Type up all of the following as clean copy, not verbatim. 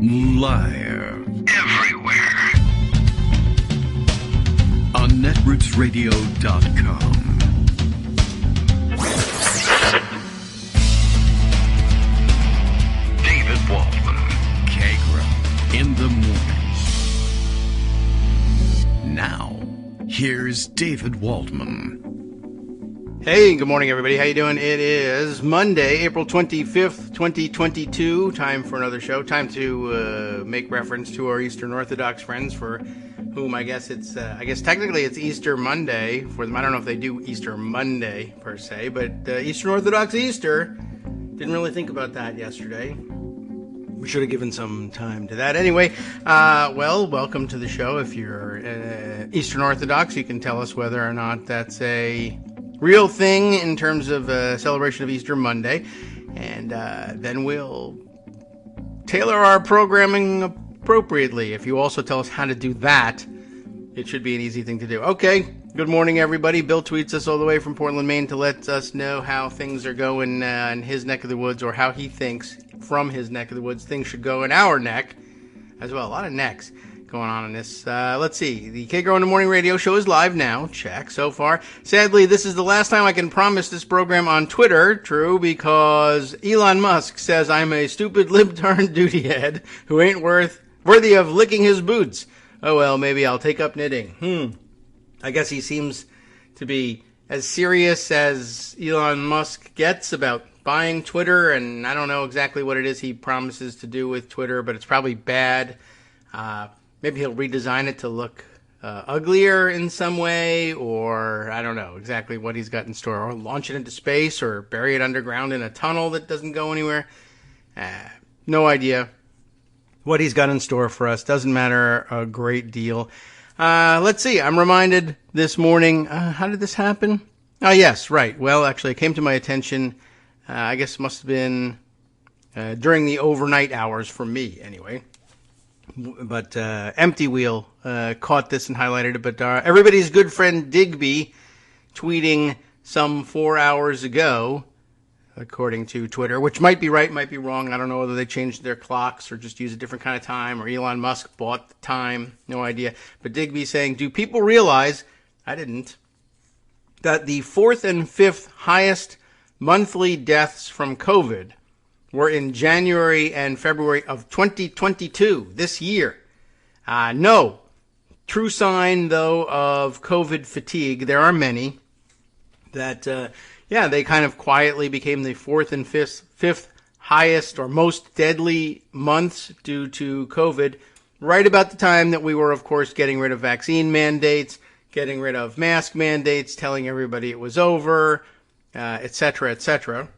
Live. Everywhere. On netrootsradio.com. David Waldman. Kagro. In the morning. Now, here's David Waldman. Hey, good morning, everybody. How you doing? It is Monday, April 25th, 2022. Time for another show. Time to make reference to our Eastern Orthodox friends, for whom I guess technically it's Easter Monday for them. I don't know if they do Easter Monday per se, but Eastern Orthodox Easter. Didn't really think about that yesterday. We should have given some time to that. Anyway, welcome to the show. If you're Eastern Orthodox, you can tell us whether or not that's a real thing in terms of celebration of Easter Monday, and then we'll tailor our programming appropriately. If you also tell us how to do that, it should be an easy thing to do. Okay, good morning, everybody. Bill tweets us all the way from Portland, Maine, to let us know how things are going in his neck of the woods, or how he thinks from his neck of the woods things should go in our neck as well. A lot of necks going on in this. Let's see. The Kagro in the Morning radio show is live now. Check so far. Sadly, this is the last time I can promise this program on Twitter. True, because Elon Musk says I'm a stupid libtard duty head who ain't worthy of licking his boots. Oh well, maybe I'll take up knitting. I guess he seems to be as serious as Elon Musk gets about buying Twitter, and I don't know exactly what it is he promises to do with Twitter, but it's probably bad. Maybe he'll redesign it to look uglier in some way, or I don't know exactly what he's got in store. Or launch it into space, or bury it underground in a tunnel that doesn't go anywhere. No idea what he's got in store for us. Doesn't matter a great deal. Let's see. I'm reminded this morning, how did this happen? Oh, yes, right. Well, actually, it came to my attention, I guess it must have been during the overnight hours for me, anyway. But Empty Wheel caught this and highlighted it. But everybody's good friend Digby tweeting some 4 hours ago, according to Twitter, which might be right, might be wrong. I don't know whether they changed their clocks or just use a different kind of time, or Elon Musk bought the time. No idea. But Digby saying, do people realize, I didn't, that the fourth and fifth highest monthly deaths from COVID were in January and February of 2022, this year? No. True sign, though, of COVID fatigue. There are many that, they kind of quietly became the fourth and fifth highest or most deadly months due to COVID, right about the time that we were, of course, getting rid of vaccine mandates, getting rid of mask mandates, telling everybody it was over, et cetera, et cetera.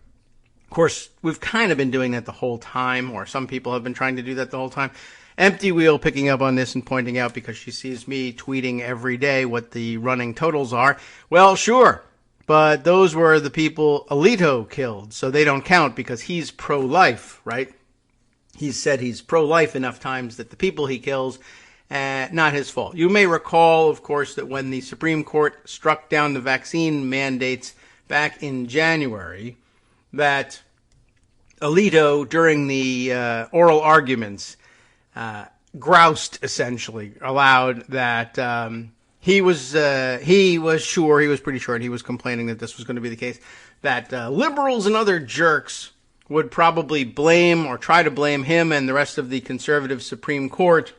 Of course, we've kind of been doing that the whole time, or some people have been trying to do that the whole time. Empty Wheel picking up on this and pointing out, because she sees me tweeting every day what the running totals are. Well, sure, but those were the people Alito killed, so they don't count because he's pro-life, right? He's said he's pro-life enough times that the people he kills, not his fault. You may recall, of course, that when the Supreme Court struck down the vaccine mandates back in January, that Alito, during the oral arguments, groused, essentially, allowed that he was pretty sure, and he was complaining that this was going to be the case, that liberals and other jerks would probably blame or try to blame him and the rest of the conservative Supreme Court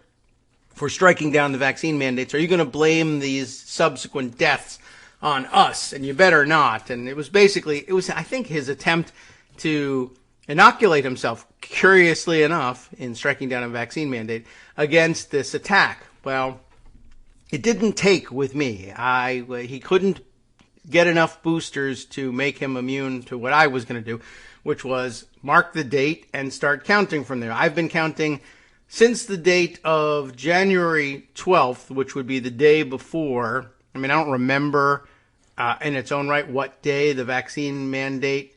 for striking down the vaccine mandates. Are you going to blame these subsequent deaths on us? And you better not. And it was I think, his attempt to inoculate himself, curiously enough, in striking down a vaccine mandate against this attack. Well, it didn't take with me. He couldn't get enough boosters to make him immune to what I was going to do, which was mark the date and start counting from there. I've been counting since the date of January 12th, which would be the day before. I mean, I don't remember in its own right what day the vaccine mandate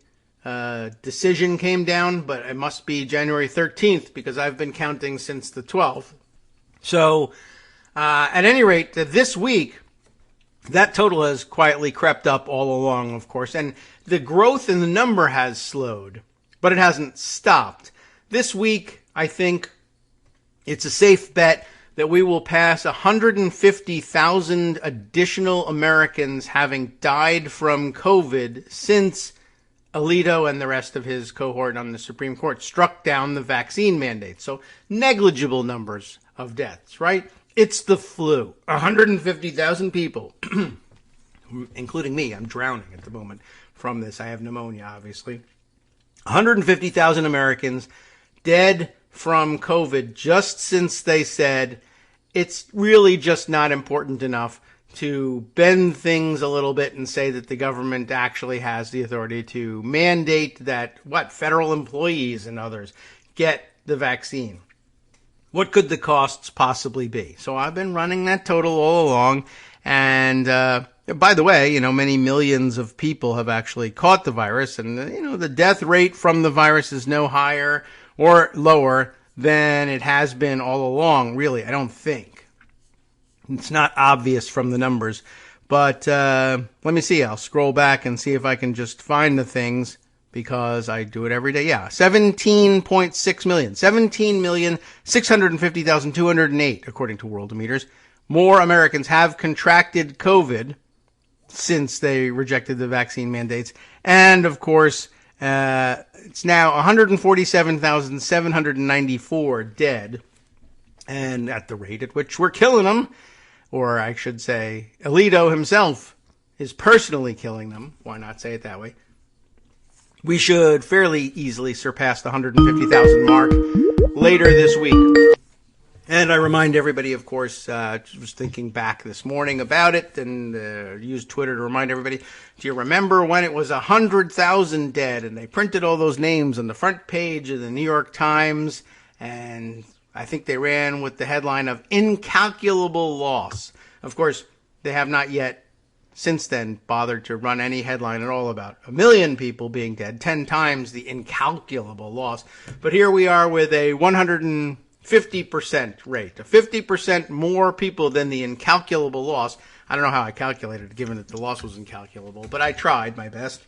decision came down, but it must be January 13th, because I've been counting since the 12th. So, at any rate, this week, that total has quietly crept up all along, of course, and the growth in the number has slowed, but it hasn't stopped. This week, I think, It's a safe bet that we will pass 150,000 additional Americans having died from COVID since Alito and the rest of his cohort on the Supreme Court struck down the vaccine mandate. So negligible numbers of deaths, right? It's the flu. 150,000 people, including me. I'm drowning at the moment from this. I have pneumonia, obviously. 150,000 Americans dead from COVID just since they said it's really just not important enough to bend things a little bit and say that the government actually has the authority to mandate that, federal employees and others get the vaccine. What could the costs possibly be? So I've been running that total all along. And by the way, many millions of people have actually caught the virus. And, the death rate from the virus is no higher or lower than it has been all along, really, I don't think. It's not obvious from the numbers. But let me see. I'll scroll back and see if I can just find the things, because I do it every day. Yeah, 17.6 million. 17,650,208, according to Worldometers. More Americans have contracted COVID since they rejected the vaccine mandates. And, of course, it's now 147,794 dead. And at the rate at which we're killing them, or I should say, Alito himself is personally killing them. Why not say it that way? We should fairly easily surpass the 150,000 mark later this week. And I remind everybody, of course, was thinking back this morning about it and used Twitter to remind everybody, do you remember when it was 100,000 dead and they printed all those names on the front page of the New York Times, and I think they ran with the headline of incalculable loss. Of course, they have not yet since then bothered to run any headline at all about 1 million people being dead, 10 times the incalculable loss. But here we are with a 150% rate, 50% more people than the incalculable loss. I don't know how I calculated it, given that the loss was incalculable, but I tried my best.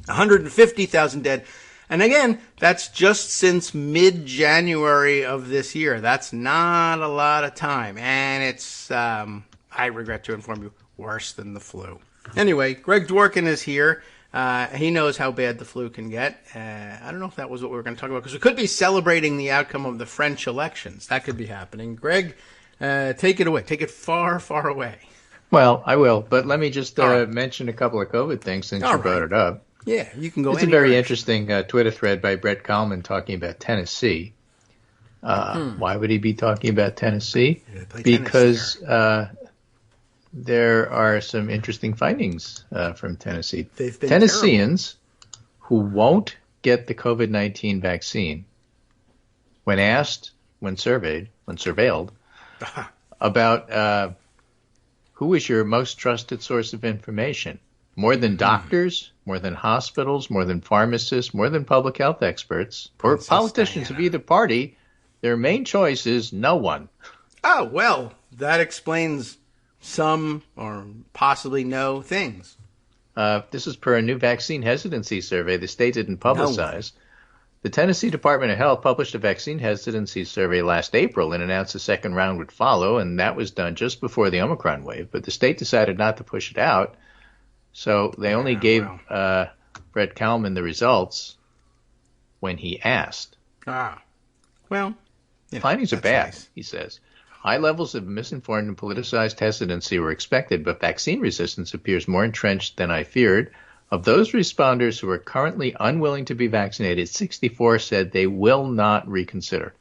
150,000 dead. And again, that's just since mid-January of this year. That's not a lot of time. And it's, I regret to inform you, worse than the flu. Anyway, Greg Dworkin is here. He knows how bad the flu can get. I don't know if that was what we were going to talk about, because we could be celebrating the outcome of the French elections. That could be happening. Greg, take it away. Take it far, far away. Well, I will, but let me just mention a couple of COVID things since you brought it up. Yeah, you can go. It's a very interesting Twitter thread by Brett Kalman talking about Tennessee. Why would he be talking about Tennessee? Because there are some interesting findings from Tennessee. Tennesseans who won't get the COVID-19 vaccine, when surveilled about who is your most trusted source of information, more than doctors, more than hospitals, more than pharmacists, more than public health experts, or politicians of either party, their main choice is no one. Oh, well, that explains some or possibly no things. This is per a new vaccine hesitancy survey the state didn't publicize. The Tennessee Department of Health published a vaccine hesitancy survey last April and announced a second round would follow, and that was done just before the Omicron wave. But the state decided not to push it out, so they only gave Brett Kalman the results when he asked. Well, findings are bad, he says. High levels of misinformed and politicized hesitancy were expected, but vaccine resistance appears more entrenched than I feared. Of those responders who are currently unwilling to be vaccinated, 64 said they will not reconsider.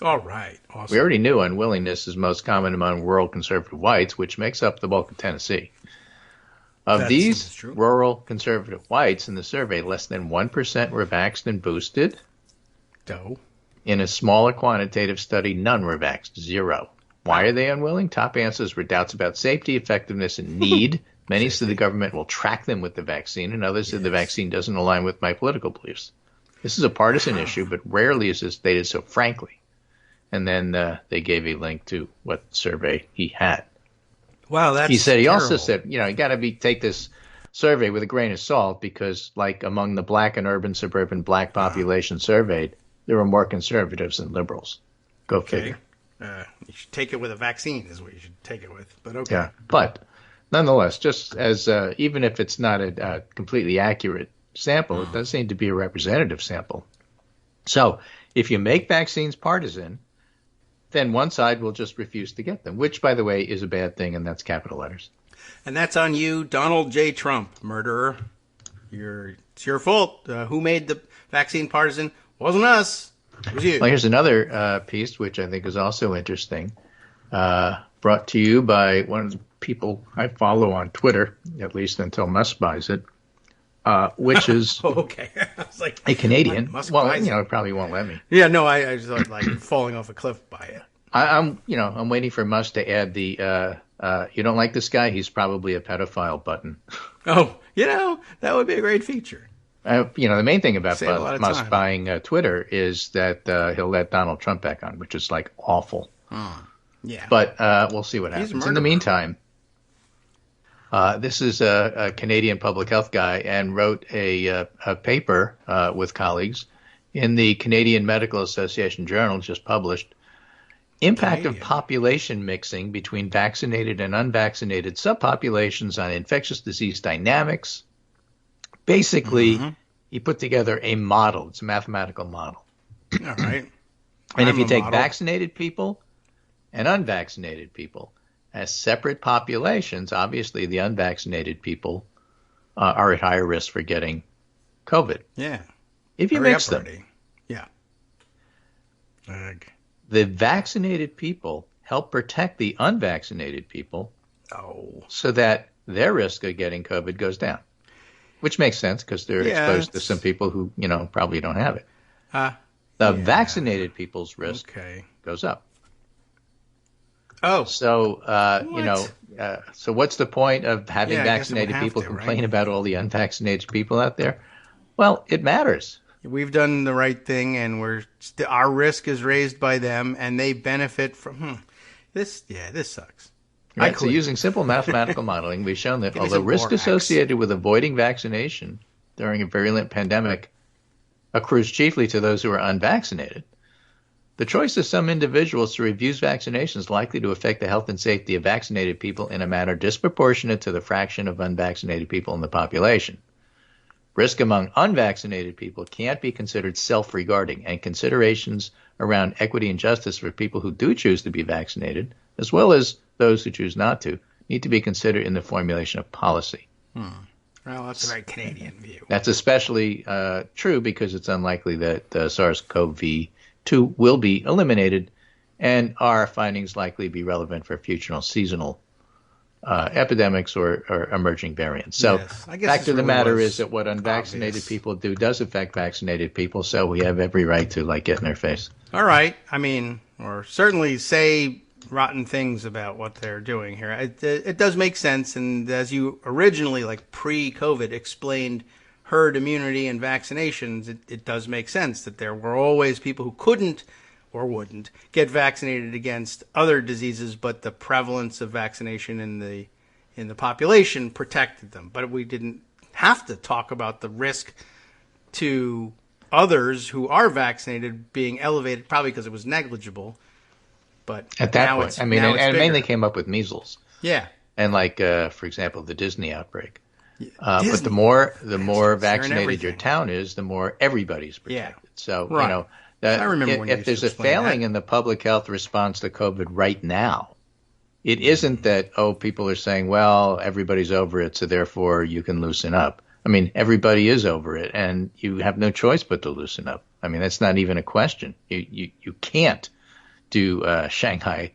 All right. Awesome. We already knew unwillingness is most common among rural conservative whites, which makes up the bulk of Tennessee. Of these rural conservative whites in the survey, less than 1% were vaxxed and boosted. In a smaller quantitative study, none were vaxxed, 0. Why are they unwilling? Top answers were doubts about safety, effectiveness, and need. Many said the government will track them with the vaccine, and others said the vaccine doesn't align with my political beliefs. This is a partisan issue, but rarely is it stated so frankly. And then they gave a link to what survey he had. Wow, that's He said he terrible. also said, you got to take this survey with a grain of salt, because like among the black and urban suburban black population surveyed, there were more conservatives than liberals. Go figure. You should take it with a vaccine is what you should take it with. But okay. Yeah, but nonetheless, just as even if it's not a completely accurate sample, it does seem to be a representative sample. So if you make vaccines partisan, then one side will just refuse to get them, which, by the way, is a bad thing, and that's capital letters. And that's on you, Donald J. Trump, murderer. It's your fault. Who made the vaccine partisan? Wasn't us. It was you. Well, here's another piece, which I think is also interesting, brought to you by one of the people I follow on Twitter, at least until Musk buys it, which is okay. I was like, a Canadian. Musk well, buys it probably won't let me. Yeah, no, I just thought like falling off a cliff by it. I'm waiting for Musk to add the you don't like this guy? He's probably a pedophile button. Oh, that would be a great feature. The main thing about Musk buying Twitter is that he'll let Donald Trump back on, which is like awful. Yeah. But we'll see what happens. In the meantime, this is a Canadian public health guy and wrote a paper with colleagues in the Canadian Medical Association Journal, just published. Impact of population mixing between vaccinated and unvaccinated subpopulations on infectious disease dynamics. Basically, he put together a model. It's a mathematical model. All right. And if you take vaccinated people and unvaccinated people as separate populations, obviously the unvaccinated people are at higher risk for getting COVID. Yeah. If you mix them. Yeah. The vaccinated people help protect the unvaccinated people so that their risk of getting COVID goes down, which makes sense because they're exposed to some people who, probably don't have it. The vaccinated people's risk goes up. Oh. So, so what's the point of having vaccinated people complain about all the unvaccinated people out there? Well, it matters. We've done the right thing, and our risk is raised by them, and they benefit from this. Yeah, this sucks. Right, so using simple mathematical modeling, we've shown that although risk associated with avoiding vaccination during a virulent pandemic accrues chiefly to those who are unvaccinated, the choice of some individuals to refuse vaccination is likely to affect the health and safety of vaccinated people in a manner disproportionate to the fraction of unvaccinated people in the population. Risk among unvaccinated people can't be considered self-regarding, and considerations around equity and justice for people who do choose to be vaccinated, as well as those who choose not to, need to be considered in the formulation of policy. Well, that's a very Canadian view. That's especially true because it's unlikely that SARS-CoV-2 will be eliminated, and our findings likely be relevant for future seasonal epidemics or emerging variants. So fact of the matter is that what unvaccinated people do does affect vaccinated people, so we have every right to get in their face. All right. I mean, or certainly say rotten things about what they're doing here. It does make sense, and as you originally, pre-COVID, explained herd immunity and vaccinations, it does make sense that there were always people who couldn't or wouldn't get vaccinated against other diseases, but the prevalence of vaccination in the population protected them. But we didn't have to talk about the risk to others who are vaccinated being elevated, probably because it was negligible. But at that point, and it mainly came up with measles. Yeah. And for example, the Disney outbreak. But the more vaccinated your town is, the more everybody's protected. Yeah. So, I remember if there's a failing in the public health response to COVID right now, it isn't that, people are saying, well, everybody's over it, so therefore you can loosen up. I mean, everybody is over it, and you have no choice but to loosen up. I mean, that's not even a question. You can't do Shanghai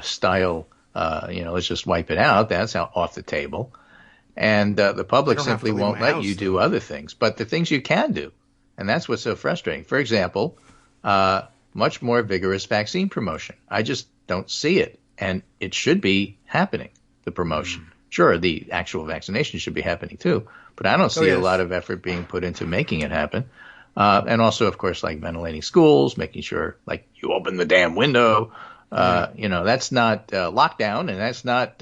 style, let's just wipe it out. That's off the table. And the public simply won't let you do other things. But the things you can do, and that's what's so frustrating. For example, much more vigorous vaccine promotion. I just don't see it. And it should be happening, the promotion. Sure, the actual vaccination should be happening too. But I don't see a lot of effort being put into making it happen. And also, of course, ventilating schools, making sure, you open the damn window. That's not lockdown, and that's not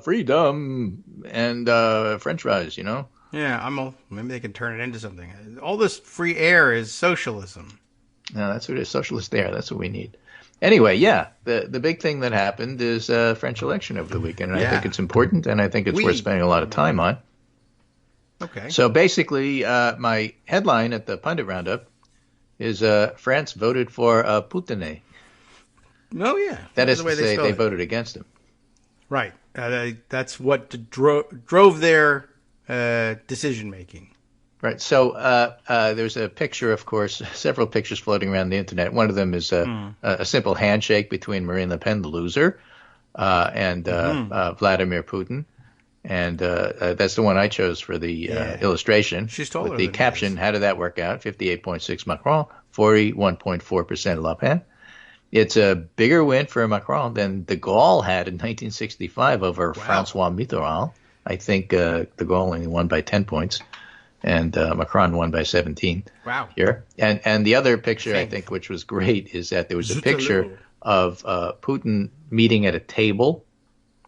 freedom and French fries, Yeah, maybe they can turn it into something. All this free air is socialism. No, that's what it is, socialist air. That's what we need. Anyway, yeah, the big thing that happened is French election over the weekend, and I think it's important, and I think it's worth spending a lot of time on. Okay. So basically, my headline at the Pundit Roundup is France voted for Poutine. Oh, yeah. That is to say, they voted against him. Right. That's what drove their decision-making. Right. So there's a picture, of course, several pictures floating around the Internet. One of them is a simple handshake between Marine Le Pen, the loser, and Vladimir Putin. And that's the one I chose for the illustration. She's taller with the than caption, how did that work out? 58.6 Macron, 41.4% Le Pen. It's a bigger win for Macron than de Gaulle had in 1965 over François Mitterrand. I think de Gaulle only won by 10 points, and Macron won by 17. Wow. Here. And the other picture, I think, which was great, is that there was a picture of Putin meeting at a table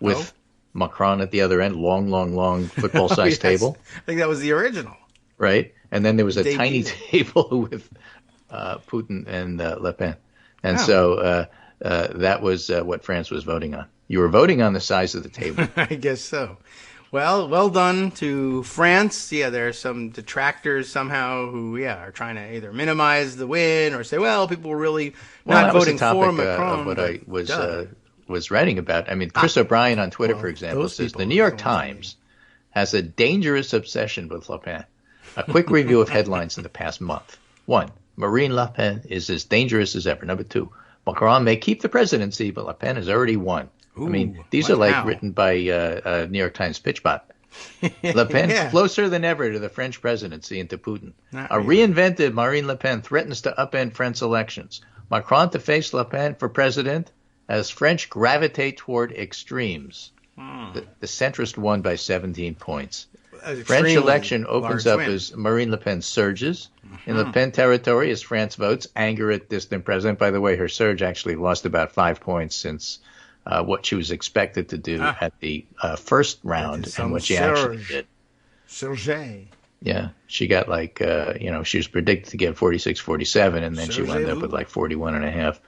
with Macron at the other end, long football-sized table. I think that was the original. Right. And then there was a tiny table with Putin and Le Pen. And so that was what France was voting on. You were voting on the size of the table. I guess so. Well done to France. Yeah, there are some detractors somehow who, are trying to either minimize the win or say, well, people were really not voting for Macron. Of what I was writing about. I mean, Chris O'Brien on Twitter, for example, says the New York Times has a dangerous obsession with Le Pen. A quick review of headlines in the past month. 1. Marine Le Pen is as dangerous as ever. Number 2. Macron may keep the presidency, but Le Pen has already won. Ooh, I mean, these are like written by New York Times pitchbot. Le Pen closer than ever to the French presidency and to Putin. Reinvented Marine Le Pen threatens to upend French elections. Macron to face Le Pen for president as French gravitate toward extremes. The centrist won by 17 points. French election opens up as Marine Le Pen surges. In Le Pen territory, as France votes, anger at distant president. By the way, her surge actually lost about 5 points since what she was expected to do at the first round and what she actually did. Surge. Yeah, she got she was predicted to get 46-47, and then she wound up with like 41.5.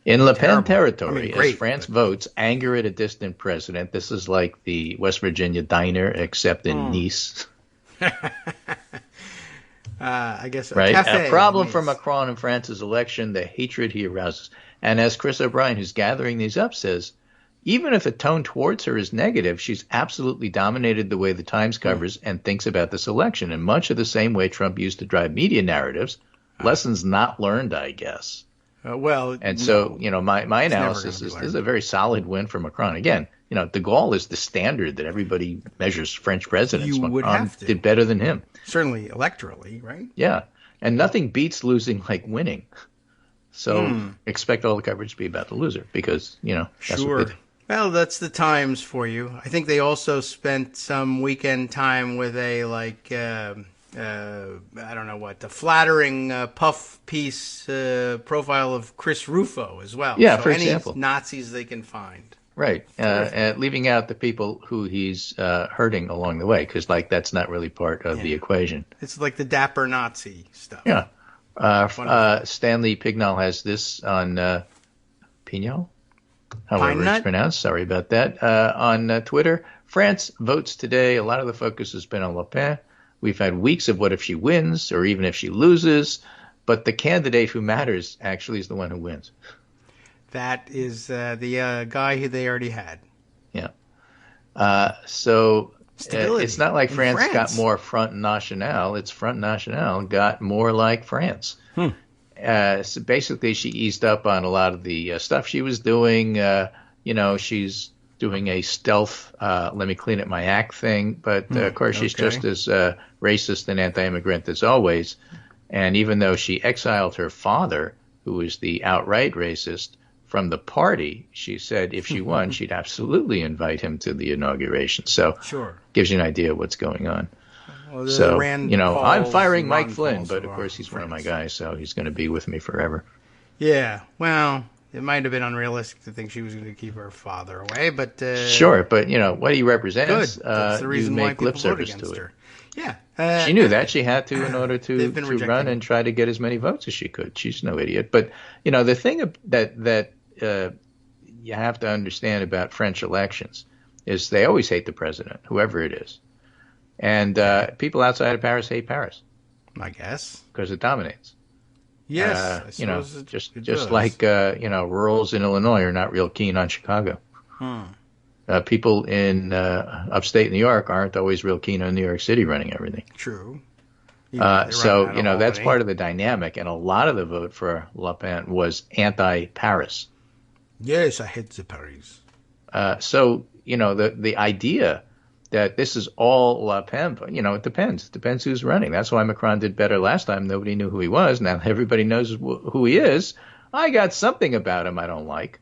In Le Pen territory, as France votes, anger at a distant president. This is like the West Virginia diner, except in Nice. I guess right. A problem for Macron in France's election, the hatred he arouses. And as Chris O'Brien, who's gathering these up, says, even if the tone towards her is negative, she's absolutely dominated the way the Times covers and thinks about this election in much of the same way Trump used to drive media narratives. Lessons not learned, I guess. So, my analysis is this is a very solid win for Macron. Again, de Gaulle is the standard that everybody measures French presidents. Macron did better than him. Certainly electorally, right? Yeah. And nothing beats losing like winning. So expect all the coverage to be about the loser because, that's what they do. Well, that's the Times for you. I think they also spent some weekend time with a, I don't know what, the flattering puff piece profile of Chris Rufo as well. Yeah, so for any example. Nazis they can find. Right. Leaving out the people who he's hurting along the way because, that's not really part of the equation. It's like the dapper Nazi stuff. Yeah. Stanley Pignall has this on Pignall? However it's pronounced. Sorry about that. On Twitter, France votes today. A lot of the focus has been on Le Pen. We've had weeks of what if she wins or even if she loses, but the candidate who matters actually is the one who wins. That is the guy who they already had. Yeah. It's not like France got more Front National. It's Front National got more like France. So basically, she eased up on a lot of the stuff she was doing. She's doing a stealth, let me clean up my act thing. But, of course, she's just as racist and anti-immigrant as always. And even though she exiled her father, who was the outright racist, from the party, she said if she won, she'd absolutely invite him to the inauguration. So gives you an idea of what's going on. Well, I'm firing Mike Flynn, but of course he's one of my guys, so he's going to be with me forever. Yeah, well, it might have been unrealistic to think she was going to keep her father away, but... Sure, but, what he represents, That's the reason you why make lip people vote service against to her. it. Yeah. She knew that. She had to in order to run it. and try to get as many votes as she could. She's no idiot. But, the thing that you have to understand about French elections is they always hate the president, whoever it is. And people outside of Paris hate Paris. I guess. Because it dominates. Yes. I suppose just like, rurals in Illinois are not real keen on Chicago. People in upstate New York aren't always real keen on New York City running everything. True. So, that's part of the dynamic. And a lot of the vote for Le Pen was anti-Paris. Yes, I hate the Paris. So, the idea that this is all Le Pen, it depends. It depends who's running. That's why Macron did better last time. Nobody knew who he was. Now everybody knows who he is. I got something about him I don't like.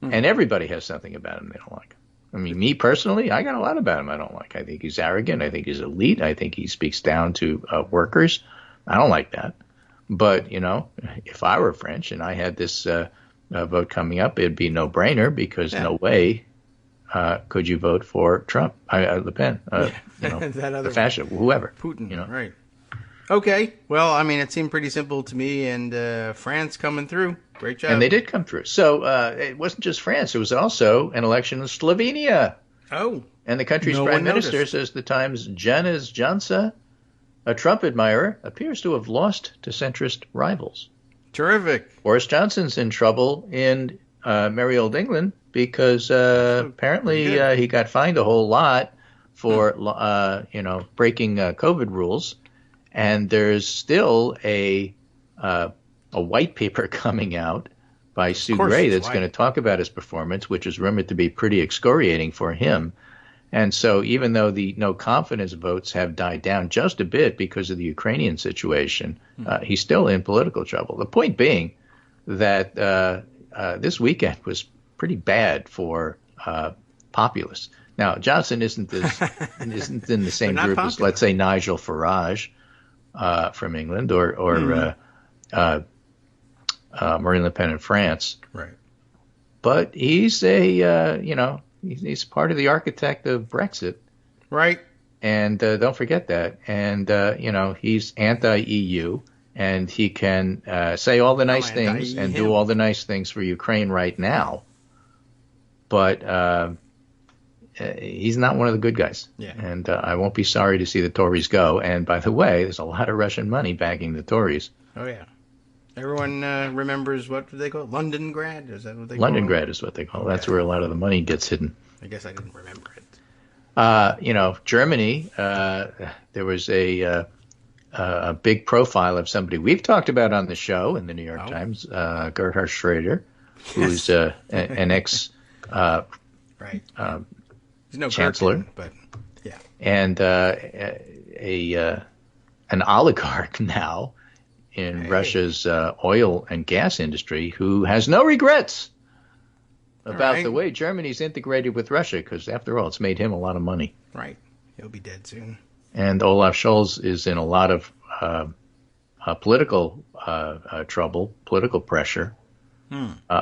And everybody has something about him they don't like. I mean, me personally, I got a lot about him I don't like. I think he's arrogant. I think he's elite. I think he speaks down to workers. I don't like that. But, if I were French and I had this vote coming up, it'd be no brainer because no way could you vote for Trump, Le Pen, that other the fascist, whoever. Putin, right. Okay. Well, I mean, it seemed pretty simple to me, and France coming through. Great job. And they did come through. So it wasn't just France. It was also an election in Slovenia. Oh. And the country's prime minister says the Times' Janez Janša, a Trump admirer, appears to have lost to centrist rivals. Terrific. Boris Johnson's in trouble in merry old England because apparently he got fined a whole lot for breaking COVID rules, and there's still a white paper coming out by Sue Gray that's going to talk about his performance, which is rumored to be pretty excoriating for him. And so even though the no confidence votes have died down just a bit because of the Ukrainian situation, he's still in political trouble. The point being that this weekend was pretty bad for populists. Now, Johnson isn't in the same group as, let's say, Nigel Farage from England or Marine Le Pen in France. Right. But he's he's part of the architect of Brexit. Right. And don't forget that. And, he's anti-EU. And he can say all the nice things and do all the nice things for Ukraine right now. But he's not one of the good guys. Yeah. And I won't be sorry to see the Tories go. And by the way, there's a lot of Russian money backing the Tories. Oh, yeah. Everyone remembers, what do they call it? London grad? Is that what they call it? London grad is what they call it. That's where a lot of the money gets hidden. I guess I didn't remember it. Germany, there was a big profile of somebody we've talked about on the show in the New York Times, Gerhard Schroeder, who's an ex He's no chancellor, Kirkman, but yeah, and an oligarch now in Russia's oil and gas industry who has no regrets about the way Germany's integrated with Russia, because after all, it's made him a lot of money. Right. He'll be dead soon. And Olaf Scholz is in a lot of political trouble, political pressure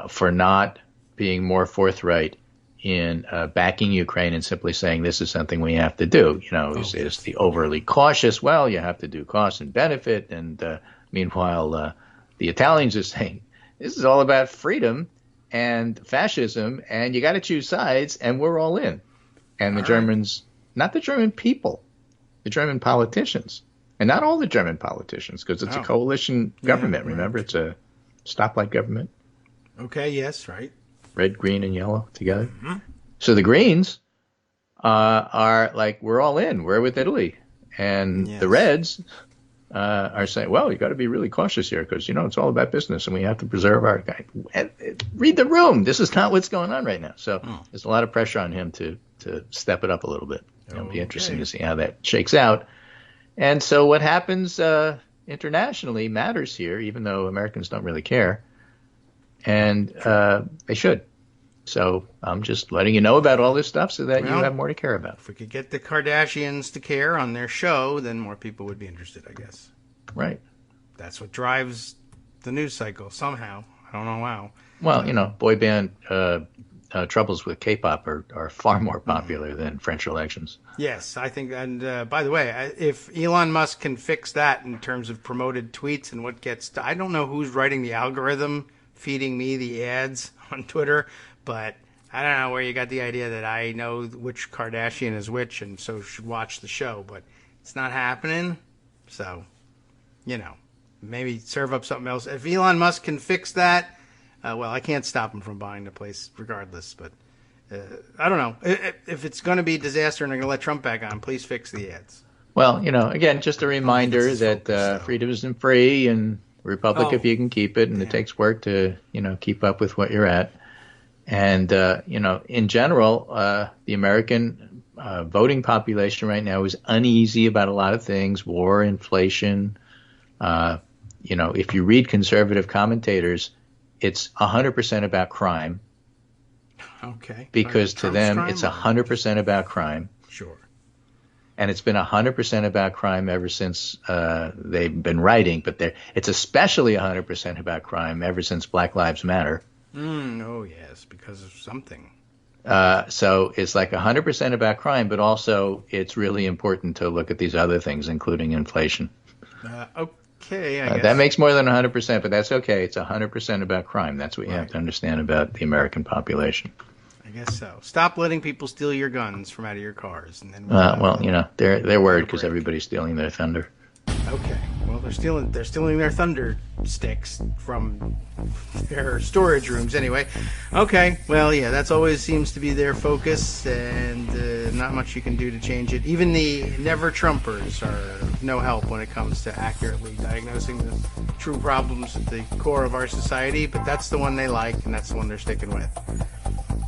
for not being more forthright in backing Ukraine and simply saying this is something we have to do. Is the overly cautious, well, you have to do cost and benefit. And meanwhile, the Italians are saying this is all about freedom and fascism, and you got to choose sides, and we're all in. And the Germans, not the German people, the German politicians, and not all the German politicians, because it's a coalition government. Remember, it's a stoplight government. Okay, yes, right. Red, green, and yellow together. Mm-hmm. So the Greens are like, we're all in. We're with Italy. And the Reds are saying, well, you got to be really cautious here because, it's all about business and we have to preserve our guy. Read the room. This is not what's going on right now. So there's a lot of pressure on him to step it up a little bit. It'll be interesting to see how that shakes out. And so what happens internationally matters here, even though Americans don't really care. And they should. So I'm just letting you know about all this stuff so that you have more to care about. If we could get the Kardashians to care on their show, then more people would be interested, I guess. Right. That's what drives the news cycle somehow. I don't know how. Well, boy band troubles with K-pop are far more popular than French elections. Yes, I think. And by the way, if Elon Musk can fix that in terms of promoted tweets and what gets, I don't know who's writing the algorithm feeding me the ads on Twitter, but I don't know where you got the idea that I know which Kardashian is which and so should watch the show, but it's not happening. So, maybe serve up something else. If Elon Musk can fix that, well, I can't stop him from buying the place regardless, but I don't know. If it's going to be a disaster and I'm going to let Trump back on, please fix the ads. Well, again, just a reminder that freedom isn't free and republic if you can keep it, and it takes work to, keep up with what you're at. And, in general, the American voting population right now is uneasy about a lot of things, war, inflation. If you read conservative commentators, it's 100% about crime. Okay. Because to them, it's 100% about crime. Sure. And it's been 100% about crime ever since they've been writing, but it's especially 100% about crime ever since Black Lives Matter. Oh, yes, because of something. So it's like 100% about crime, but also it's really important to look at these other things, including inflation. Okay, I guess. That makes more than 100%, but that's okay. It's 100% about crime. That's what you have to understand about the American population. I guess so. Stop letting people steal your guns from out of your cars, and then they're worried because everybody's stealing their thunder. Okay. Well, they're stealing their thunder sticks from their storage rooms anyway. Okay. Well, yeah, that's always seems to be their focus, and not much you can do to change it. Even the never Trumpers are no help when it comes to accurately diagnosing the true problems at the core of our society, but that's the one they like, and that's the one they're sticking with.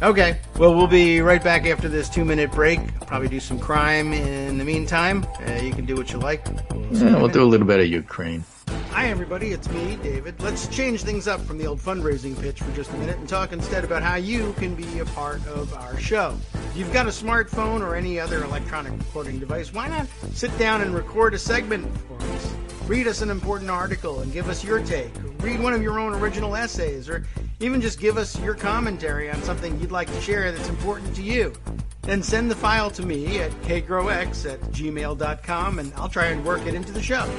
Okay, well, we'll be right back after this 2-minute break. Probably do some crime in the meantime. You can do what you like. We'll do a little bit of Ukraine. Hi, everybody. It's me, David. Let's change things up from the old fundraising pitch for just a minute and talk instead about how you can be a part of our show. If you've got a smartphone or any other electronic recording device, why not sit down and record a segment for us? Read us an important article and give us your take. Or read one of your own original essays, or even just give us your commentary on something you'd like to share that's important to you. Then send the file to me at kagrox@gmail.com, and I'll try and work it into the show.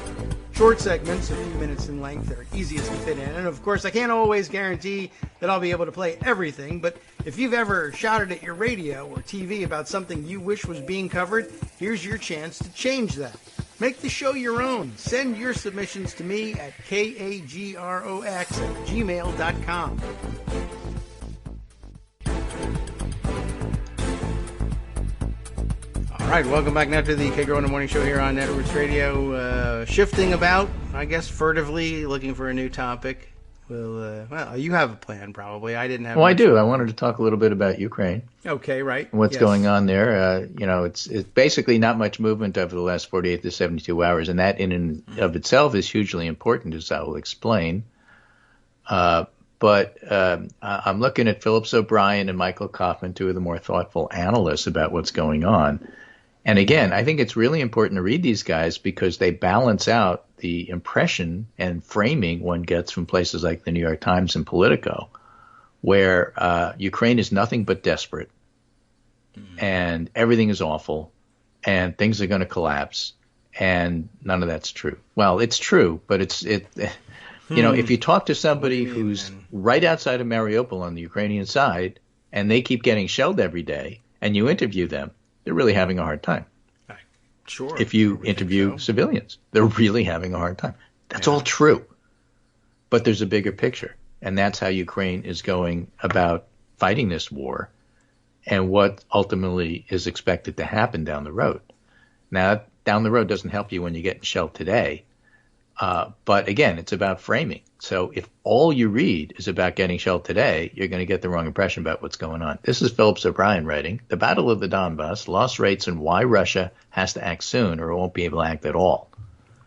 Short segments, a few minutes in length, are easiest to fit in. And of course, I can't always guarantee that I'll be able to play everything, but if you've ever shouted at your radio or TV about something you wish was being covered, here's your chance to change that. Make the show your own. Send your submissions to me at kagrox@gmail.com. All right, welcome back now to the Kagro in the Morning Show here on Edwards Radio. Shifting about, I guess, furtively, looking for a new topic. Well, you have a plan, probably. I didn't have. Well, I do. I wanted to talk a little bit about Ukraine. Okay, right. What's going on there? It's basically not much movement over the last 48 to 72 hours, and that in and of itself is hugely important, as I will explain. But I'm looking at Phillips O'Brien and Michael Kaufman, two of the more thoughtful analysts about what's going on. And again, I think it's really important to read these guys because they balance out the impression and framing one gets from places like the New York Times and Politico, where Ukraine is nothing but desperate, and everything is awful, and things are going to collapse, and none of that's true. Well, it's true, but if you talk to somebody who's right outside of Mariupol on the Ukrainian side, and they keep getting shelled every day, and you interview them, they're really having a hard time. Sure. If you interview civilians, they're really having a hard time. That's all true. But there's a bigger picture, and that's how Ukraine is going about fighting this war and what ultimately is expected to happen down the road. Now, down the road doesn't help you when you're getting shelled today. But again, it's about framing. So if all you read is about getting shelled today, you're going to get the wrong impression about what's going on. This is Phillips O'Brien writing, The Battle of the Donbass, Loss Rates and Why Russia Has to Act Soon or it Won't Be Able to Act at All.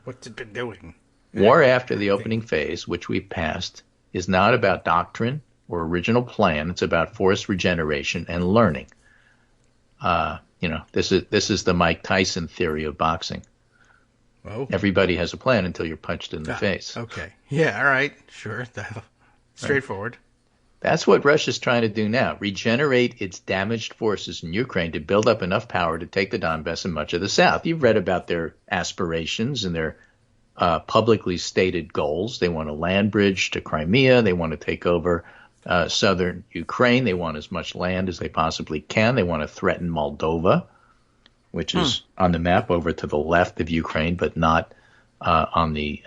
What's it been doing? War after the opening phase, which we've passed, is not about doctrine or original plan. It's about forced regeneration and learning. This is the Mike Tyson theory of boxing. Oh. Everybody has a plan until you're punched in the face. Okay. Yeah, all right. Sure. Straightforward. That's what Russia's trying to do now, regenerate its damaged forces in Ukraine to build up enough power to take the Donbass and much of the south. You've read about their aspirations and their publicly stated goals. They want a land bridge to Crimea. They want to take over southern Ukraine. They want as much land as they possibly can. They want to threaten Moldova, which is on the map over to the left of Ukraine, but not on the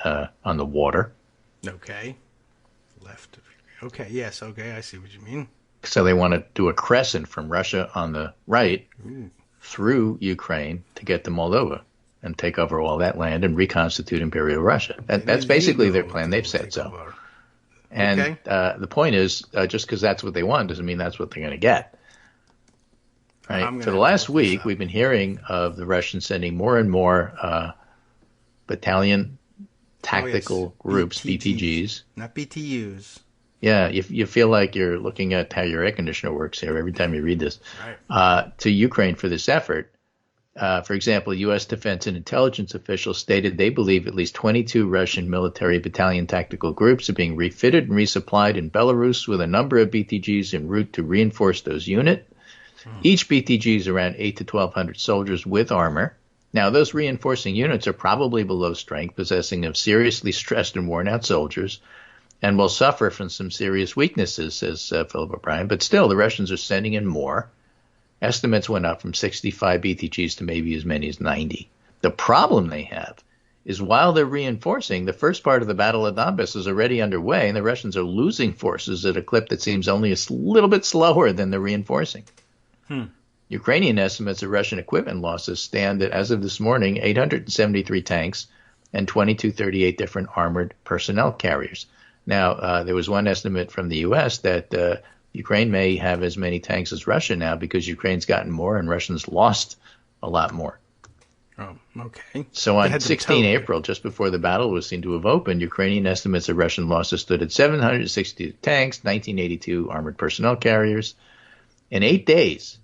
water. Okay. Left of Okay, yes, okay, I see what you mean. So they want to do a crescent from Russia on the right through Ukraine to get to Moldova and take over all that land and reconstitute Imperial Russia. That's basically their plan. They've said so. Over. And Okay. the point is, just because that's what they want doesn't mean that's what they're going to get. Right? For the last week, we've been hearing of the Russians sending more and more battalion tactical groups, BTGs. Not BTUs. Yeah, you feel like you're looking at how your air conditioner works here every time you read this. Right. To Ukraine for this effort. For example, U.S. defense and intelligence officials stated they believe at least 22 Russian military battalion tactical groups are being refitted and resupplied in Belarus with a number of BTGs en route to reinforce those units. Each BTG is around 8 to 1,200 soldiers with armor. Now, those reinforcing units are probably below strength, possessing of seriously stressed and worn-out soldiers, and will suffer from some serious weaknesses, says Philip O'Brien. But still, the Russians are sending in more. Estimates went up from 65 BTGs to maybe as many as 90. The problem they have is while they're reinforcing, the first part of the Battle of Donbass is already underway, and the Russians are losing forces at a clip that seems only a little bit slower than they're reinforcing. Ukrainian estimates of Russian equipment losses stand at, as of this morning, 873 tanks and 2238 different armored personnel carriers. Now, there was one estimate from the U.S. that Ukraine may have as many tanks as Russia now because Ukraine's gotten more and Russians lost a lot more. Oh, okay. So on 16 April, just before the battle was seen to have opened, Ukrainian estimates of Russian losses stood at 762 tanks, 1982 armored personnel carriers. In 8 days,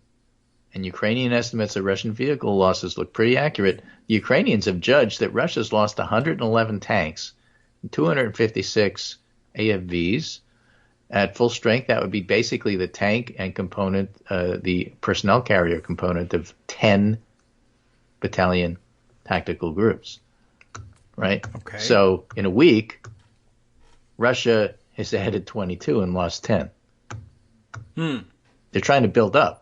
and Ukrainian estimates of Russian vehicle losses look pretty accurate, the Ukrainians have judged that Russia's lost 111 tanks and 256 AFVs. At full strength, that would be basically the tank and component, the personnel carrier component of 10 battalion tactical groups, right? Okay. So in a week, Russia has added 22 and lost 10. They're trying to build up.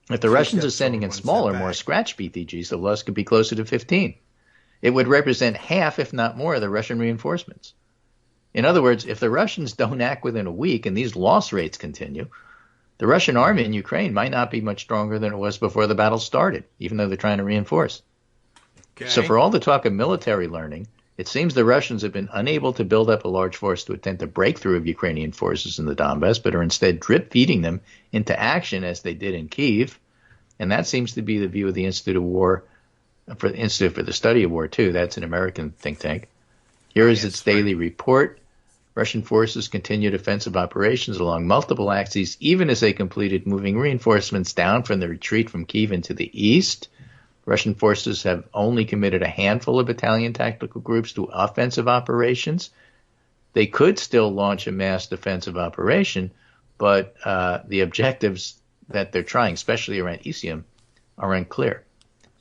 If the Russians are sending in smaller, more scratch BTGs, the loss could be closer to 15. It would represent half, if not more, of the Russian reinforcements. In other words, if the Russians don't act within a week and these loss rates continue, the Russian army in Ukraine might not be much stronger than it was before the battle started, even though they're trying to reinforce. Okay. So for all the talk of military learning, it seems the Russians have been unable to build up a large force to attempt a breakthrough of Ukrainian forces in the Donbass, but are instead drip-feeding them into action as they did in Kyiv. And that seems to be the view of the Institute for the Study of War, too. That's an American think tank. Here is its daily report. Russian forces continued offensive operations along multiple axes, even as they completed moving reinforcements down from the retreat from Kyiv into the east. Russian forces have only committed a handful of battalion tactical groups to offensive operations. They could still launch a mass defensive operation, but the objectives that they're trying, especially around Isium, are unclear.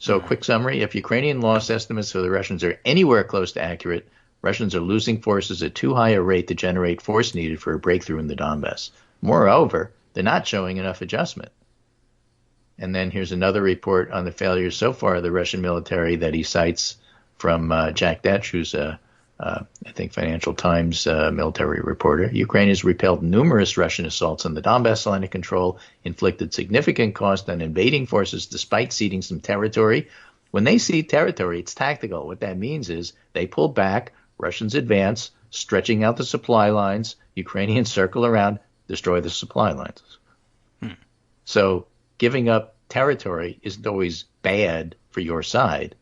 So a quick summary, if Ukrainian loss estimates for the Russians are anywhere close to accurate, Russians are losing forces at too high a rate to generate force needed for a breakthrough in the Donbass. Moreover, they're not showing enough adjustment. And then here's another report on the failures so far of the Russian military that he cites from Jack Detch, who's I think Financial Times military reporter. Ukraine has repelled numerous Russian assaults on the Donbass line of control, inflicted significant cost on invading forces despite ceding some territory. When they cede territory, it's tactical. What that means is they pull back, Russians advance, stretching out the supply lines, Ukrainians circle around, destroy the supply lines. So giving up territory isn't always bad for your side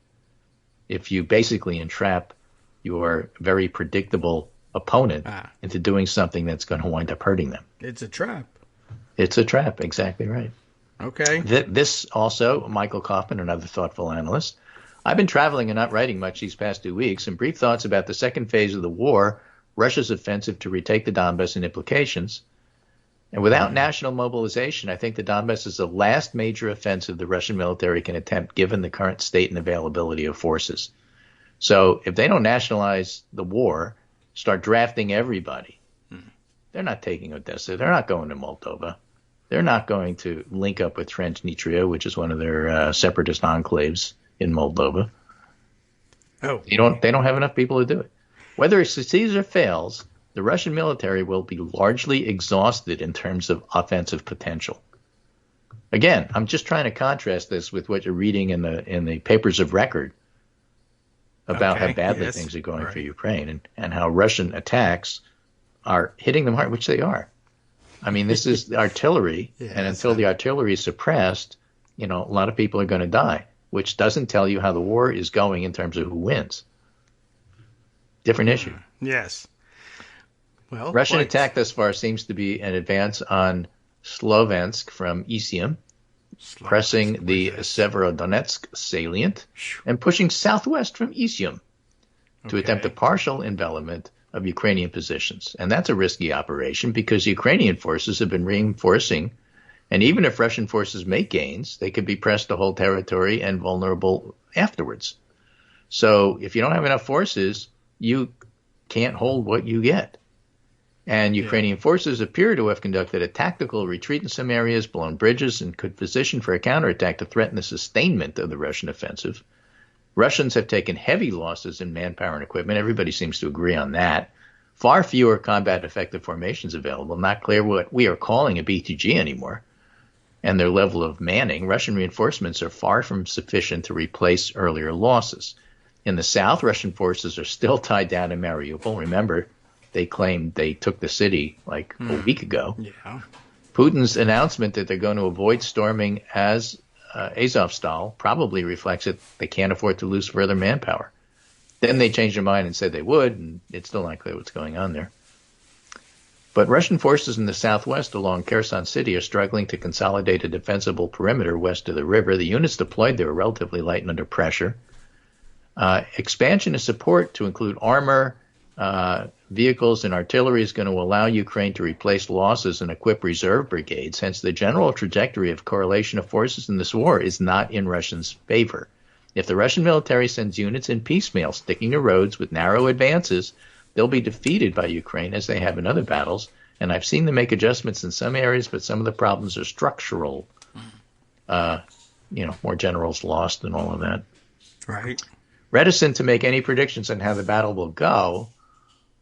if you basically entrap your very predictable opponent into doing something that's going to wind up hurting them. It's a trap. It's a trap, exactly right. Okay. This also, Michael Kaufman, another thoughtful analyst. I've been traveling and not writing much these past 2 weeks. Some brief thoughts about the second phase of the war, Russia's offensive to retake the Donbass and implications. And without national mobilization, I think the Donbass is the last major offensive the Russian military can attempt given the current state and availability of forces. So if they don't nationalize the war, start drafting everybody, they're not taking Odessa. They're not going to Moldova. They're not going to link up with Transnistria, which is one of their separatist enclaves in Moldova. Oh, they don't have enough people to do it. Whether it succeeds or fails, the Russian military will be largely exhausted in terms of offensive potential. Again, I'm just trying to contrast this with what you're reading in the papers of record about how badly things are going for Ukraine and how Russian attacks are hitting them hard, which they are. I mean, this is artillery, and until the artillery is suppressed, a lot of people are going to die, which doesn't tell you how the war is going in terms of who wins. Different issue. Yes. Well, Russian attack thus far seems to be an advance on Slovensk from Isium, pressing the Severodonetsk salient, and pushing southwest from Isium to attempt a partial envelopment of Ukrainian positions. And that's a risky operation because Ukrainian forces have been reinforcing, and even if Russian forces make gains, they could be pressed to hold territory and vulnerable afterwards. So if you don't have enough forces, you can't hold what you get. And Ukrainian forces appear to have conducted a tactical retreat in some areas, blown bridges, and could position for a counterattack to threaten the sustainment of the Russian offensive. Russians have taken heavy losses in manpower and equipment. Everybody seems to agree on that. Far fewer combat-effective formations available. Not clear what we are calling a BTG anymore. And their level of manning, Russian reinforcements are far from sufficient to replace earlier losses. In the south, Russian forces are still tied down in Mariupol. Remember, they claimed they took the city like a week ago. Yeah. Putin's announcement that they're going to avoid storming as Azovstal probably reflects that they can't afford to lose further manpower. Then they changed their mind and said they would, and it's still not clear what's going on there. But Russian forces in the southwest along Kherson City are struggling to consolidate a defensible perimeter west of the river. The units deployed there are relatively light and under pressure. Expansion of support to include armor, vehicles, and artillery is going to allow Ukraine to replace losses and equip reserve brigades. Hence, the general trajectory of correlation of forces in this war is not in Russians' favor. If the Russian military sends units in piecemeal, sticking to roads with narrow advances, they'll be defeated by Ukraine as they have in other battles. And I've seen them make adjustments in some areas, but some of the problems are structural. More generals lost and all of that. Right. Reticent to make any predictions on how the battle will go,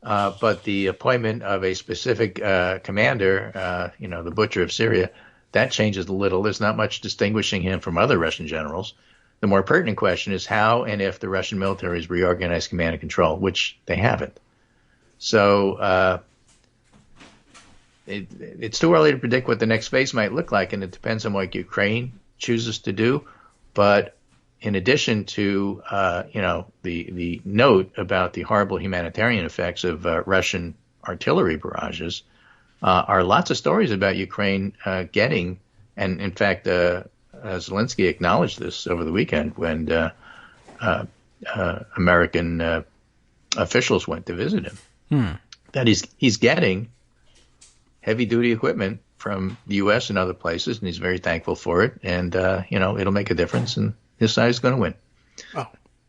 but the appointment of a specific commander, the Butcher of Syria, that changes a little. There's not much distinguishing him from other Russian generals. The more pertinent question is how and if the Russian military has reorganized command and control, which they haven't. So it's too early to predict what the next phase might look like, and it depends on what Ukraine chooses to do. But in addition to, the note about the horrible humanitarian effects of Russian artillery barrages, are lots of stories about Ukraine getting, and in fact, Zelensky acknowledged this over the weekend when American officials went to visit him, that he's getting heavy-duty equipment from the U.S. and other places, and he's very thankful for it, and, it'll make a difference, and his side is going to win. Oh,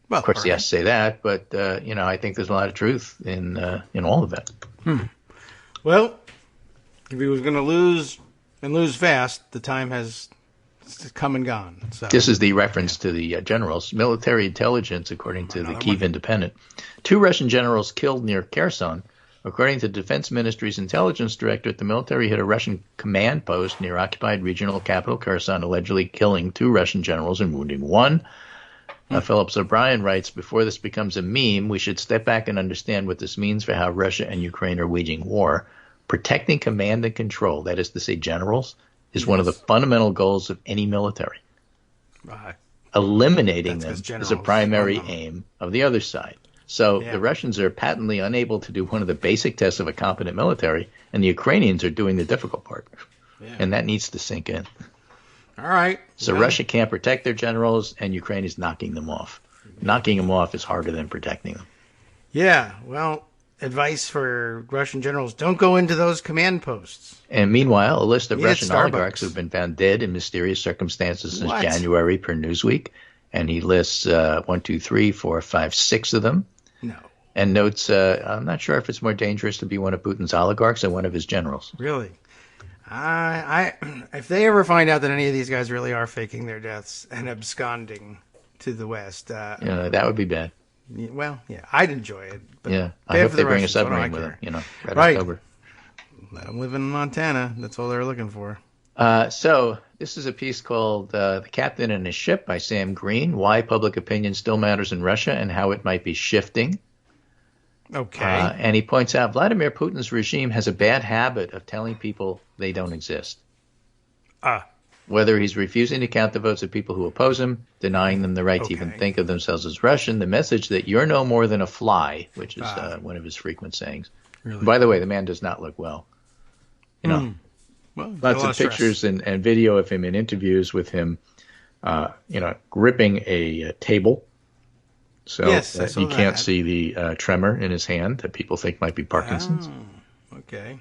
well, of course, he has to say that, but, I think there's a lot of truth in all of that. Well, if he was going to lose and lose fast, the time has come and gone. So. This is the reference to the generals. Military intelligence, according to the Kyiv Independent. 2 Russian generals killed near Kherson. According to the Defense Ministry's intelligence directorate, the military hit a Russian command post near occupied regional capital Kherson, allegedly killing 2 Russian generals and wounding 1. Phillips O'Brien writes, before this becomes a meme, we should step back and understand what this means for how Russia and Ukraine are waging war. Protecting command and control, that is to say generals, is one of the fundamental goals of any military. Right. Eliminating them is a primary aim of the other side. So the Russians are patently unable to do one of the basic tests of a competent military, and the Ukrainians are doing the difficult part. Yeah. And that needs to sink in. All right. So Russia can't protect their generals, and Ukraine is knocking them off. Knocking them off is harder than protecting them. Yeah, well, advice for Russian generals: don't go into those command posts. And meanwhile, a list of Russian Starbucks. oligarchs who've been found dead in mysterious circumstances since What? January per Newsweek. And he lists 1, 2, 3, 4, 5, 6 of them. No. And notes, I'm not sure if it's more dangerous to be one of Putin's oligarchs or one of his generals. Really? If they ever find out that any of these guys really are faking their deaths and absconding to the West, that would be bad. Well, yeah, I'd enjoy it. But yeah, I hope they bring a submarine with them, right October. Let them live in Montana. That's all they're looking for. So this is a piece called The Captain and His Ship by Sam Green, Why Public Opinion Still Matters in Russia and How It Might Be Shifting. Okay. And he points out Vladimir Putin's regime has a bad habit of telling people they don't exist. Whether he's refusing to count the votes of people who oppose him, denying them the right to even think of themselves as Russian, the message that you're no more than a fly, which is one of his frequent sayings. Really? By the way, the man does not look well. Well, lots of pictures and video of him in interviews with him, gripping a table. So you can't see the tremor in his hand that people think might be Parkinson's. Oh, okay.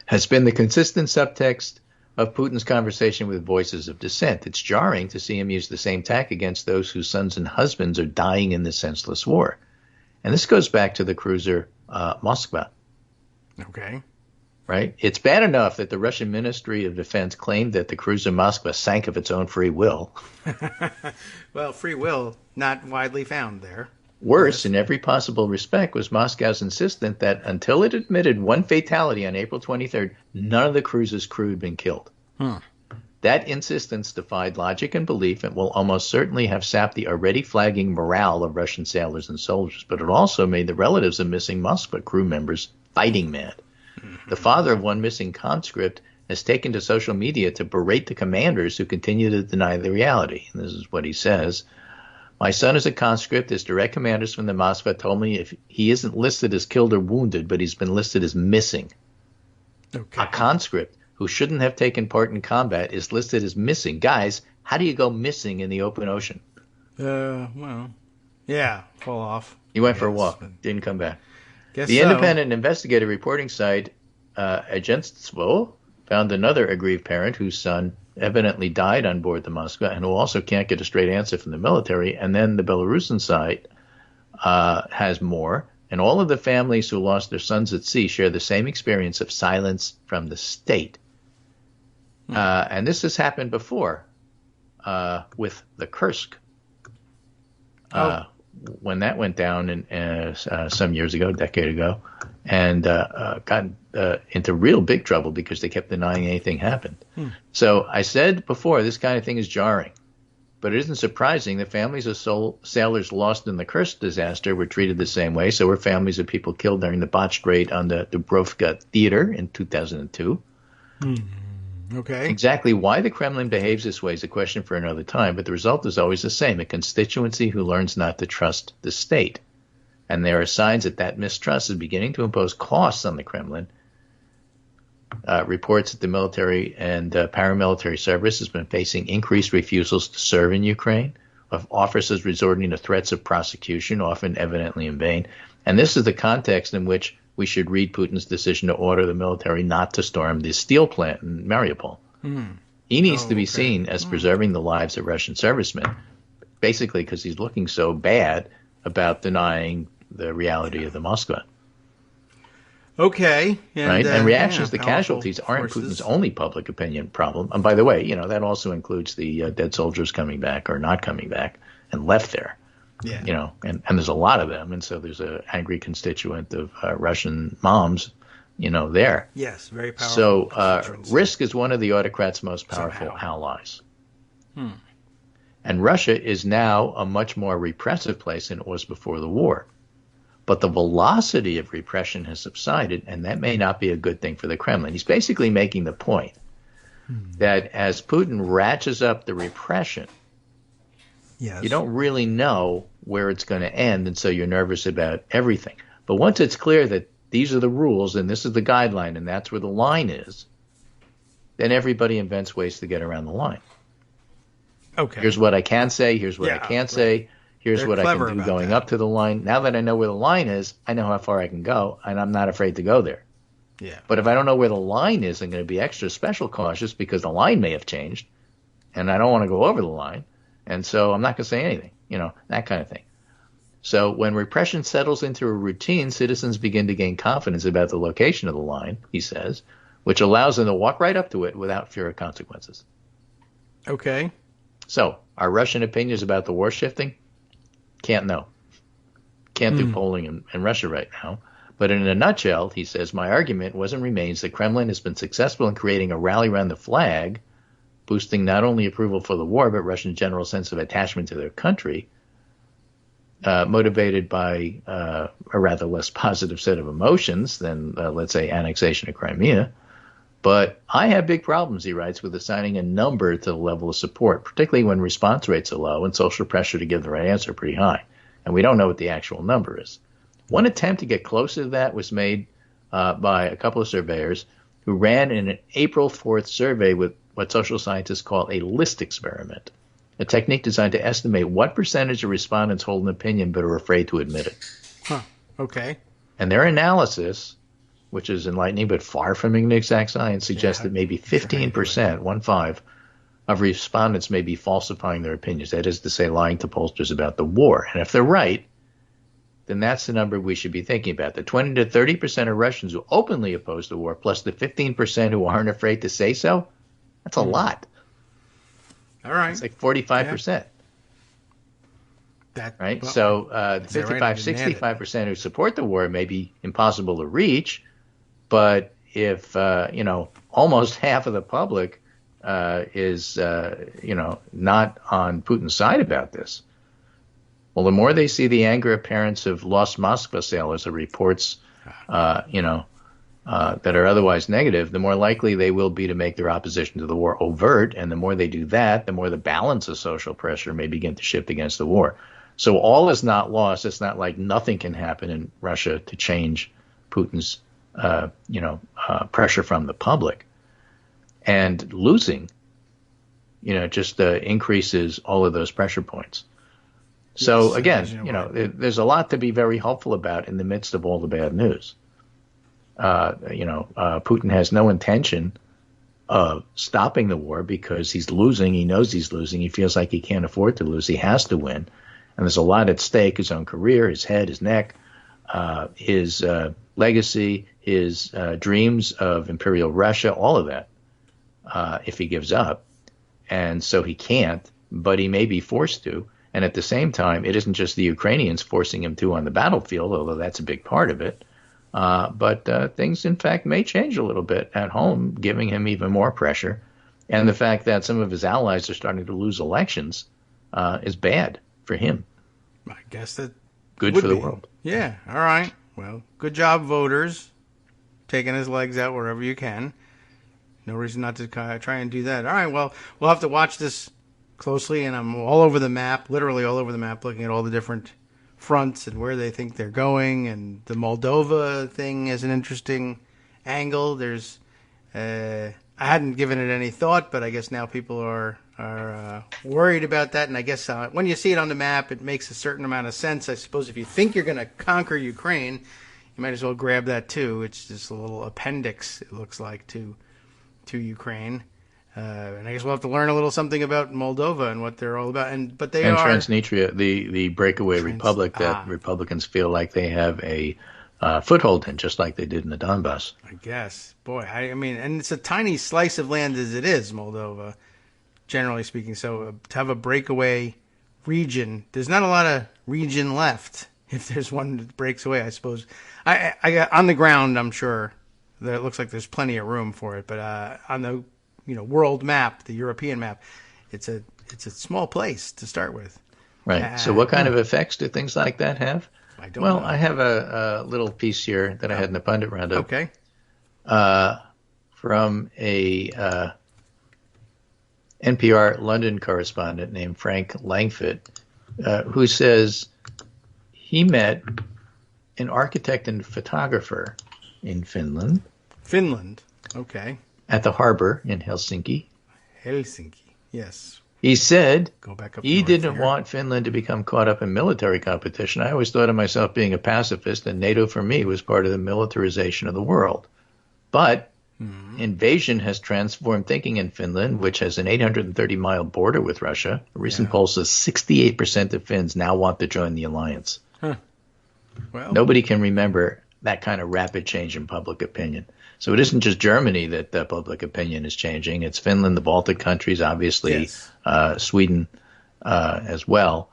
Has been the consistent subtext of Putin's conversation with voices of dissent. It's jarring to see him use the same tack against those whose sons and husbands are dying in this senseless war. And this goes back to the cruiser Moskva. Okay. Right? It's bad enough that the Russian Ministry of Defense claimed that the cruiser Moskva sank of its own free will. Well, free will, not widely found there. Worse, in every possible respect, was Moscow's insistence that until it admitted one fatality on April 23rd, none of the cruise's crew had been killed. That insistence defied logic and belief and will almost certainly have sapped the already flagging morale of Russian sailors and soldiers, but it also made the relatives of missing Moskva crew members fighting mad. The father of one missing conscript has taken to social media to berate the commanders who continue to deny the reality. And this is what he says. My son is a conscript. His direct commanders from the Moskva told me if he isn't listed as killed or wounded, but he's been listed as missing. Okay. A conscript who shouldn't have taken part in combat is listed as missing. Guys, how do you go missing in the open ocean? Fall off. He went for a walk, didn't come back. The independent investigative reporting site Agentstvo found another aggrieved parent whose son evidently died on board the Moskva and who also can't get a straight answer from the military. And then the Belarusian site has more. And all of the families who lost their sons at sea share the same experience of silence from the state. And this has happened before with the Kursk. When that went down some years ago, a decade ago, and got into real big trouble because they kept denying anything happened. So I said before, this kind of thing is jarring. But it isn't surprising that families of sailors lost in the Kursk disaster were treated the same way. So were families of people killed during the botched raid on the Dubrovka Theater in 2002. Okay. Exactly why the Kremlin behaves this way is a question for another time, but the result is always the same, a constituency who learns not to trust the state. And there are signs that mistrust is beginning to impose costs on the Kremlin. Reports that the military and paramilitary service has been facing increased refusals to serve in Ukraine, of officers resorting to threats of prosecution, often evidently in vain. And this is the context in which we should read Putin's decision to order the military not to storm the steel plant in Mariupol. He needs to be seen as preserving the lives of Russian servicemen, basically because he's looking so bad about denying the reality of the Moskva. Okay. And reactions to casualties aren't Putin's only public opinion problem. And by the way, that also includes the dead soldiers coming back or not coming back and left there. Yeah. And there's a lot of them. And so there's an angry constituent of Russian moms, there. Yes, very powerful. So risk is one of the autocrat's most powerful allies. And Russia is now a much more repressive place than it was before the war. But the velocity of repression has subsided, and that may not be a good thing for the Kremlin. He's basically making the point that as Putin ratchets up the repression, you don't really know where it's going to end, and so you're nervous about everything. But once it's clear that these are the rules and this is the guideline and that's where the line is, then everybody invents ways to get around the line. Okay. Here's what I can say. Here's what I can't say. Here's They're what I clever can do about going that. up to the line. Now that I know where the line is, I know how far I can go, and I'm not afraid to go there. Yeah. But if I don't know where the line is, I'm going to be extra special cautious because the line may have changed, and I don't want to go over the line, and so I'm not going to say anything, that kind of thing. So when repression settles into a routine, citizens begin to gain confidence about the location of the line, he says, which allows them to walk right up to it without fear of consequences. Okay. So, are Russian opinions about the war shifting? Can't know. Can't do polling in Russia right now. But in a nutshell, he says, my argument was and remains the Kremlin has been successful in creating a rally around the flag, boosting not only approval for the war, but Russia's general sense of attachment to their country, motivated by a rather less positive set of emotions than, let's say, annexation of Crimea. But I have big problems, he writes, with assigning a number to the level of support, particularly when response rates are low and social pressure to give the right answer pretty high. And we don't know what the actual number is. One attempt to get closer to that was made by a couple of surveyors who ran an April 4th survey with what social scientists call a list experiment, a technique designed to estimate what percentage of respondents hold an opinion but are afraid to admit it. Huh. Okay. And their analysis, which is enlightening but far from an exact science, suggests that maybe 15%, 1/5, of respondents may be falsifying their opinions. That is to say, lying to pollsters about the war. And if they're right, then that's the number we should be thinking about. The 20 to 30% of Russians who openly oppose the war, plus the 15% who aren't afraid to say so, that's a lot. All right. It's like 45%. That, right? well, So the 55, right? 65% who support the war may be impossible to reach, but if, almost half of the public is, not on Putin's side about this, well, the more they see the anger of parents of lost Moskva sailors or reports, that are otherwise negative, the more likely they will be to make their opposition to the war overt. And the more they do that, the more the balance of social pressure may begin to shift against the war. So all is not lost. It's not like nothing can happen in Russia to change Putin's, pressure from the public. And losing, just increases all of those pressure points. So again, there's a lot to be very hopeful about in the midst of all the bad news. Putin has no intention of stopping the war because he's losing. He knows he's losing. He feels like he can't afford to lose. He has to win. And there's a lot at stake: his own career, his head, his neck, his legacy, his dreams of imperial Russia, all of that, if he gives up. And so he can't, but he may be forced to. And at the same time, it isn't just the Ukrainians forcing him to on the battlefield, although that's a big part of it. But things, in fact, may change a little bit at home, giving him even more pressure. And the fact that some of his allies are starting to lose elections is bad for him. I guess that good for the world. Yeah. All right. Well, good job, voters, taking his legs out wherever you can. No reason not to try and do that. All right. Well, we'll have to watch this closely, and I'm all over the map, literally all over the map, looking at all the different fronts and where they think they're going. And the Moldova thing is an interesting angle. There's, I hadn't given it any thought, but I guess now people are worried about that. And I guess when you see it on the map, it makes a certain amount of sense. I suppose if you think you're going to conquer Ukraine, you might as well grab that too. It's just a little appendix, it looks like, to Ukraine. And I guess we'll have to learn a little something about Moldova and what they're all about. But they are Transnistria, the breakaway republic that Republicans feel like they have a foothold in, just like they did in the Donbass. I guess. Boy, I mean, and it's a tiny slice of land as it is, Moldova, generally speaking. So to have a breakaway region, there's not a lot of region left. If there's one that breaks away, I suppose. I got on the ground, I'm sure that it looks like there's plenty of room for it. But on the world map, the European map, it's a small place to start with. Right. So what kind of effects do things like that have? I don't know. I have a little piece here that I had in the pundit roundup. Okay. From a NPR London correspondent named Frank Langford, who says he met an architect and photographer in Finland. Finland. Okay. At the harbor in Helsinki. Helsinki. Yes. He said Go back up he north didn't here. want Finland to become caught up in military competition. I always thought of myself being a pacifist, and NATO for me was part of the militarization of the world. But invasion has transformed thinking in Finland, which has an 830-mile border with Russia. A recent poll says 68% of Finns now want to join the alliance. Huh. Well, Nobody can remember that kind of rapid change in public opinion. So it isn't just Germany that public opinion is changing. It's Finland, the Baltic countries, obviously, Sweden as well.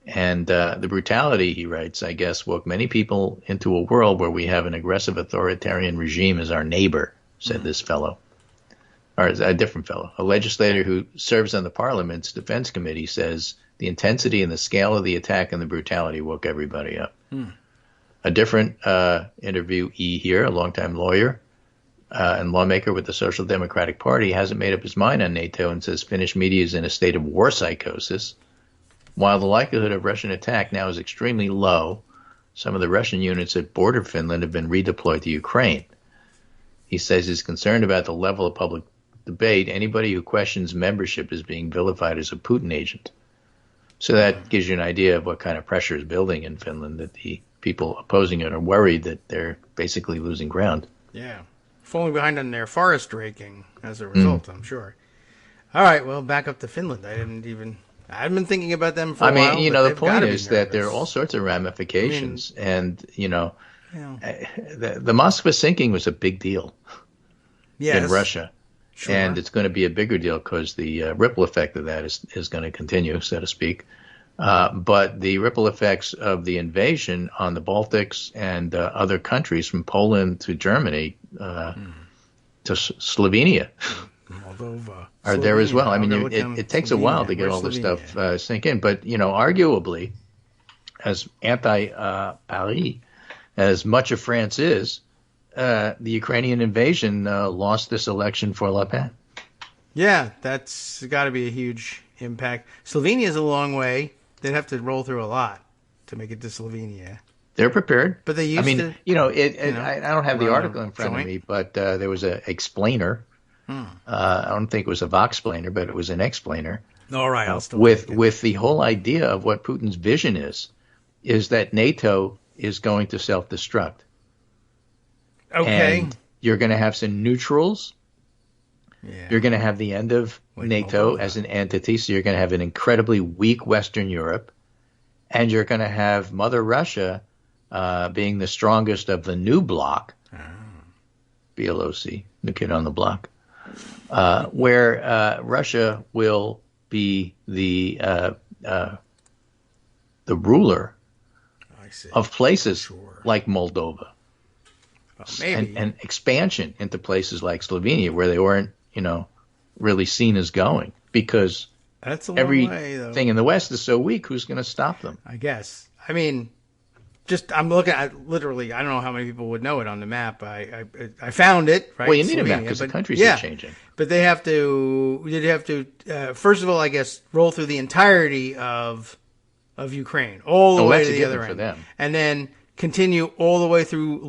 And the brutality, he writes, I guess, woke many people into a world where we have an aggressive authoritarian regime as our neighbor, said this fellow. Or a different fellow. A legislator who serves on the Parliament's Defense Committee says the intensity and the scale of the attack and the brutality woke everybody up. A different interviewee here, a longtime lawyer and lawmaker with the Social Democratic Party, hasn't made up his mind on NATO and says Finnish media is in a state of war psychosis. While the likelihood of Russian attack now is extremely low, some of the Russian units that border Finland have been redeployed to Ukraine. He says he's concerned about the level of public debate. Anybody who questions membership is being vilified as a Putin agent. So that gives you an idea of what kind of pressure is building in Finland, that the people opposing it are worried that they're basically losing ground. Yeah. Falling behind on their forest raking as a result, I'm sure. All right, well, back up to Finland. I've been thinking about them for a while. I mean, the point is that there are all sorts of ramifications. And, the Moskva sinking was a big deal in Russia. Sure. And it's going to be a bigger deal because the ripple effect of that is going to continue, so to speak. But the ripple effects of the invasion on the Baltics and other countries, from Poland to Germany to Slovenia, Moldova, are there as well. I mean, it takes a while to get all this stuff sink in. But, arguably, as anti-Paris as much of France is, the Ukrainian invasion lost this election for Le Pen. Yeah, that's got to be a huge impact. Slovenia is a long way. They'd have to roll through a lot to make it to Slovenia. They're prepared. But they used to. I don't have the article in front of me, but there was an explainer. I don't think it was a Voxplainer, but it was an explainer. All right. With the whole idea of what Putin's vision is that NATO is going to self-destruct. Okay. And you're going to have some neutrals. Yeah. You're going to have the end of NATO as an entity, so you're going to have an incredibly weak Western Europe, and you're going to have Mother Russia being the strongest of the new bloc, BLOC, new kid on the block, where Russia will be the ruler of places like Moldova. And expansion into places like Slovenia, where they weren't, really seen as going, because that's a long everything in the West is so weak. Who's going to stop them? I guess. I mean, I'm looking at literally. I don't know how many people would know it on the map. I found it. Right? Well, you need a map because the countries are changing. But they have to. You'd have to first of all, I guess, roll through the entirety of Ukraine, all the way to the other end, for them. And then continue all the way through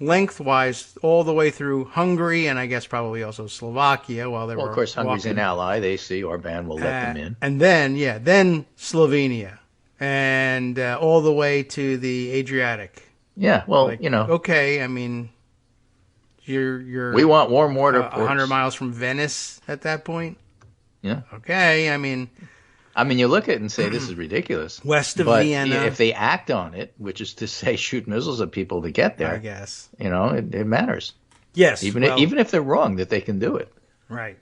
lengthwise, all the way through Hungary, and I guess probably also Slovakia. While they were, of course, Hungary's an ally. They see Orban will let them in, and then Slovenia, and all the way to the Adriatic. Yeah, well, okay. I mean, you're we want warm water ports 100 miles from Venice at that point. Yeah. Okay. I mean, you look at it and say this is ridiculous. West of Vienna. If they act on it, which is to say shoot missiles at people to get there, I guess. It matters. Yes. Even if they're wrong, that they can do it. Right.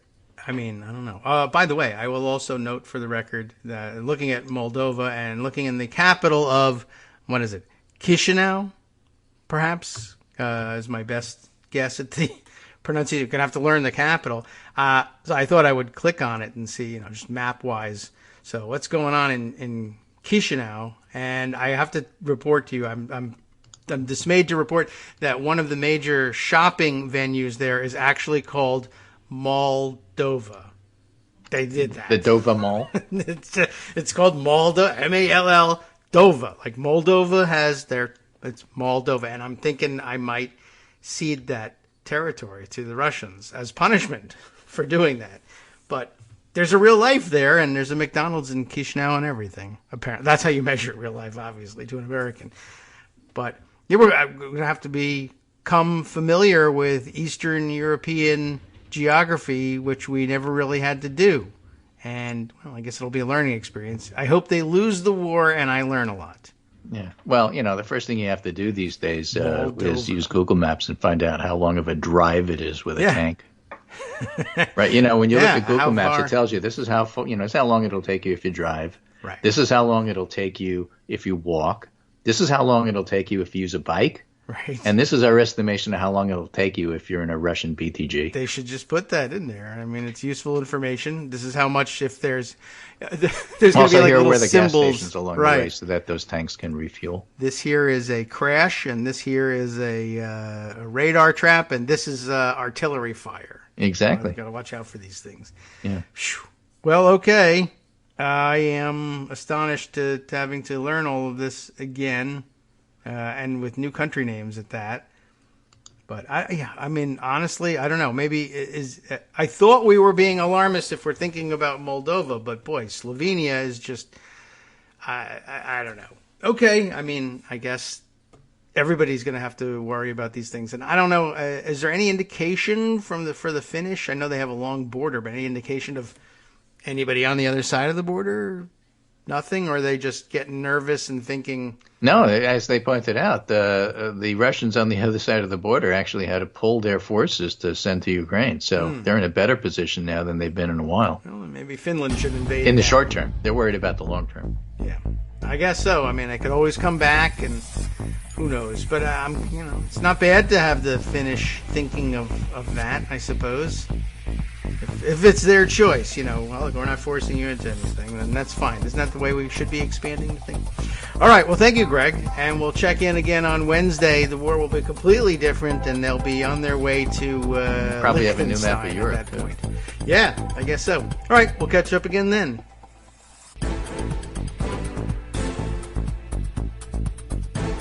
I mean, I don't know. By the way, I will also note for the record that looking at Moldova and looking in the capital of, what is it, Chisinau, perhaps, is my best guess at the pronunciation. You're going to have to learn the capital. So I thought I would click on it and see, just map-wise. So what's going on in Chisinau? And I have to report to you, I'm dismayed to report that one of the major shopping venues there is actually called Moldova. They did that. The Dova Mall? It's called Malda, M-A-L-L, Dova. Like Moldova has it's Moldova. And I'm thinking I might cede that territory to the Russians as punishment for doing that. But there's a real life there, and there's a McDonald's in Chisinau and everything. Apparently, that's how you measure real life, obviously, to an American. But we're going to have to become familiar with Eastern European geography, which we never really had to do. And, well, I guess it'll be a learning experience. I hope they lose the war and I learn a lot. Yeah. Well, the first thing you have to do these days is use Google Maps and find out how long of a drive it is with a tank. Right. When you look at Google Maps, it tells you this is how it's how long it'll take you if you drive. Right. This is how long it'll take you if you walk. This is how long it'll take you if you use a bike. Right. And this is our estimation of how long it'll take you if you're in a Russian BTG. They should just put that in there. I mean, it's useful information. This is how much if there's going to be like here little where the symbols gas stations along the way so that those tanks can refuel. This here is a crash, and this here is a radar trap, and this is artillery fire. Exactly. Got to watch out for these things. Yeah. Well, okay. I am astonished to having to learn all of this again. And with new country names at that. But I mean, honestly, I don't know. Maybe I thought we were being alarmist if we're thinking about Moldova, but boy, Slovenia is just, I don't know. Okay, I mean, I guess everybody's going to have to worry about these things. And I don't know, is there any indication for the Finnish? I know they have a long border, but any indication of anybody on the other side of the border? Nothing? Or are they just getting nervous and thinking... No, as they pointed out, the Russians on the other side of the border actually had to pull their forces to send to Ukraine. So they're in a better position now than they've been in a while. Well, maybe Finland should invade. In the short term. They're worried about the long term. Yeah, I guess so. I mean, I could always come back and who knows. But, it's not bad to have the Finnish thinking of that, I suppose. If it's their choice, well, we're not forcing you into anything, then that's fine. Isn't that the way we should be expanding the thing? All right, well, thank you, Greg, and we'll check in again on Wednesday. The war will be completely different, and they'll be on their way to probably have a new map of Europe at that point. Yeah, I guess so. All right, we'll catch up again then.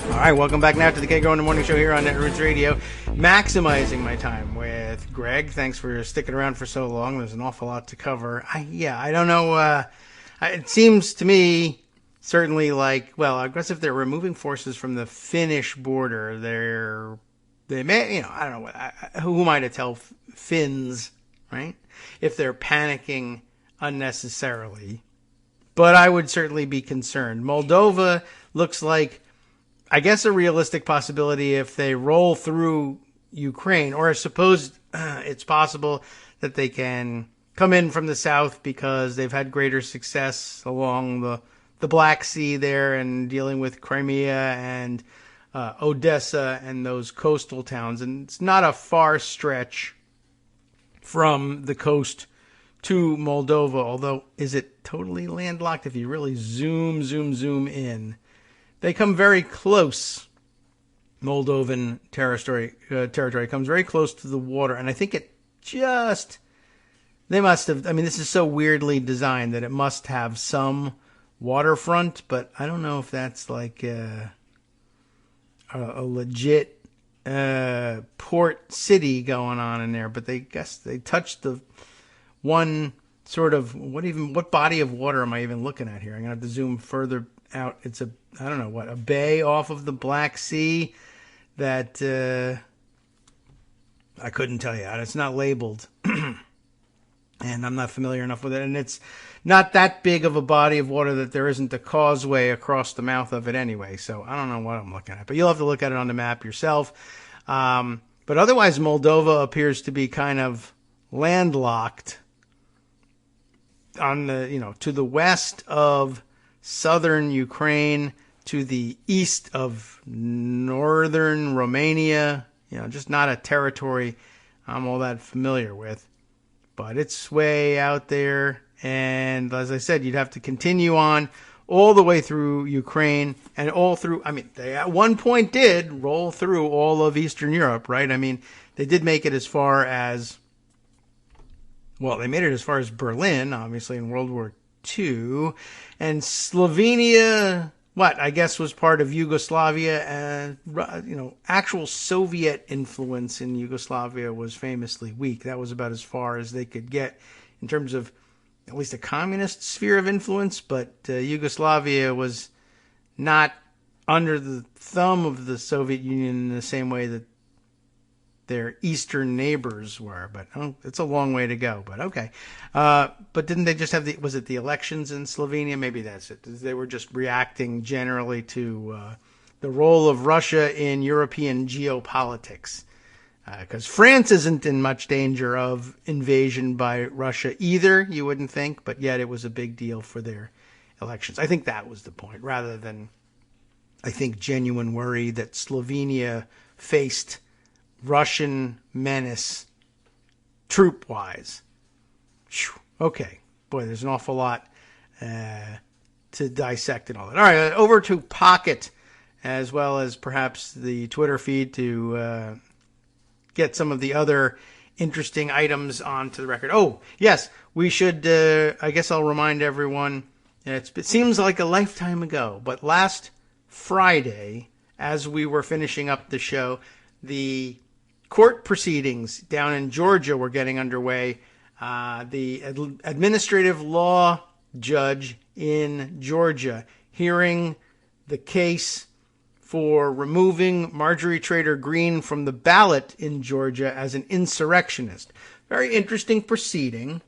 All right, welcome back now to the Kagro in the Morning Show here on Netroots Radio. Maximizing my time with Greg. Thanks for sticking around for so long. There's an awful lot to cover. I don't know. It seems to me certainly like, well, I guess if they're removing forces from the Finnish border, they may, I don't know, who am I to tell Finns, right? If they're panicking unnecessarily. But I would certainly be concerned. Moldova looks like, I guess, a realistic possibility if they roll through Ukraine, or I suppose it's possible that they can come in from the south because they've had greater success along the Black Sea there and dealing with Crimea and Odessa and those coastal towns. And it's not a far stretch from the coast to Moldova, although is it totally landlocked? If you really zoom in, they come very close. Moldovan territory comes very close to the water, and I think they must have, I mean, this is so weirdly designed that it must have some waterfront, but I don't know if that's like a legit port city going on in there, but they touched the one sort of, what body of water am I even looking at here? I'm going to have to zoom further out. It's a bay off of the Black Sea that I couldn't tell you. It's not labeled. And I'm not familiar enough with it. And it's not that big of a body of water that there isn't a causeway across the mouth of it anyway. So I don't know what I'm looking at. But you'll have to look at it on the map yourself. But otherwise, Moldova appears to be kind of landlocked on the, to the west of southern Ukraine, to the east of northern Romania. Just not a territory I'm all that familiar with. But it's way out there, and as I said, you'd have to continue on all the way through Ukraine and all through, I mean, they at one point did roll through all of Eastern Europe, right? I mean, they did make it as far as, well, they made it as far as Berlin, obviously, in World War II, and Slovenia, I guess was part of Yugoslavia, and, actual Soviet influence in Yugoslavia was famously weak. That was about as far as they could get in terms of at least a communist sphere of influence, but Yugoslavia was not under the thumb of the Soviet Union in the same way that their eastern neighbors were. But it's a long way to go. But okay. But didn't they just have was it the elections in Slovenia? Maybe that's it. They were just reacting generally to the role of Russia in European geopolitics. Because France isn't in much danger of invasion by Russia either, you wouldn't think, but yet it was a big deal for their elections. I think that was the point, rather than, I think, genuine worry that Slovenia faced Russian menace troop-wise. Okay. Boy, there's an awful lot to dissect and all that. All right, over to Pocket, as well as perhaps the Twitter feed to get some of the other interesting items onto the record. Oh, yes, we should, I guess I'll remind everyone, it seems like a lifetime ago, but last Friday, as we were finishing up the show, the court proceedings down in Georgia were getting underway. The administrative law judge in Georgia hearing the case for removing Marjorie Taylor Greene from the ballot in Georgia as an insurrectionist. Very interesting proceeding.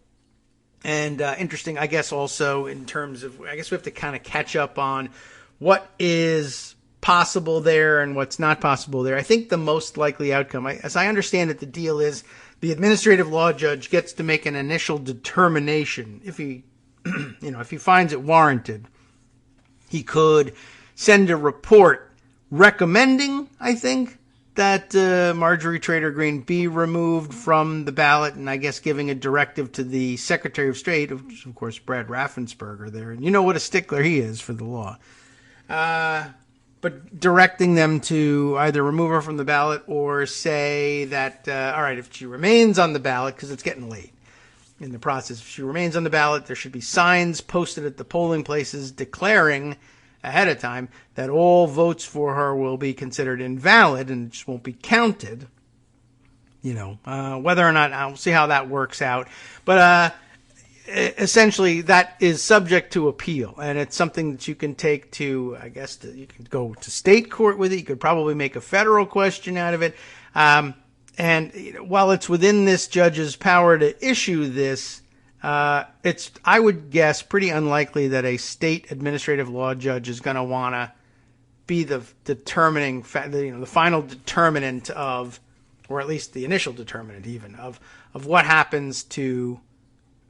And interesting, I guess, also in terms of, I guess we have to kind of catch up on what is possible there and what's not possible there. I think the most likely outcome, as I understand it, the deal is the administrative law judge gets to make an initial determination. If he, if he finds it warranted, he could send a report recommending, I think, that Marjorie Taylor Greene be removed from the ballot, and I guess giving a directive to the Secretary of State, which is, of course, Brad Raffensperger there. And you know what a stickler he is for the law. But directing them to either remove her from the ballot or say that, all right, if she remains on the ballot, because it's getting late in the process, if she remains on the ballot, there should be signs posted at the polling places declaring ahead of time that all votes for her will be considered invalid and just won't be counted. Whether or not, I'll see how that works out. But essentially, that is subject to appeal, and it's something that you can take to, I guess, you can go to state court with it. You could probably make a federal question out of it. And while it's within this judge's power to issue this, it's, I would guess, pretty unlikely that a state administrative law judge is going to want to be the determining, the final determinant of, or at least the initial determinant even, of what happens to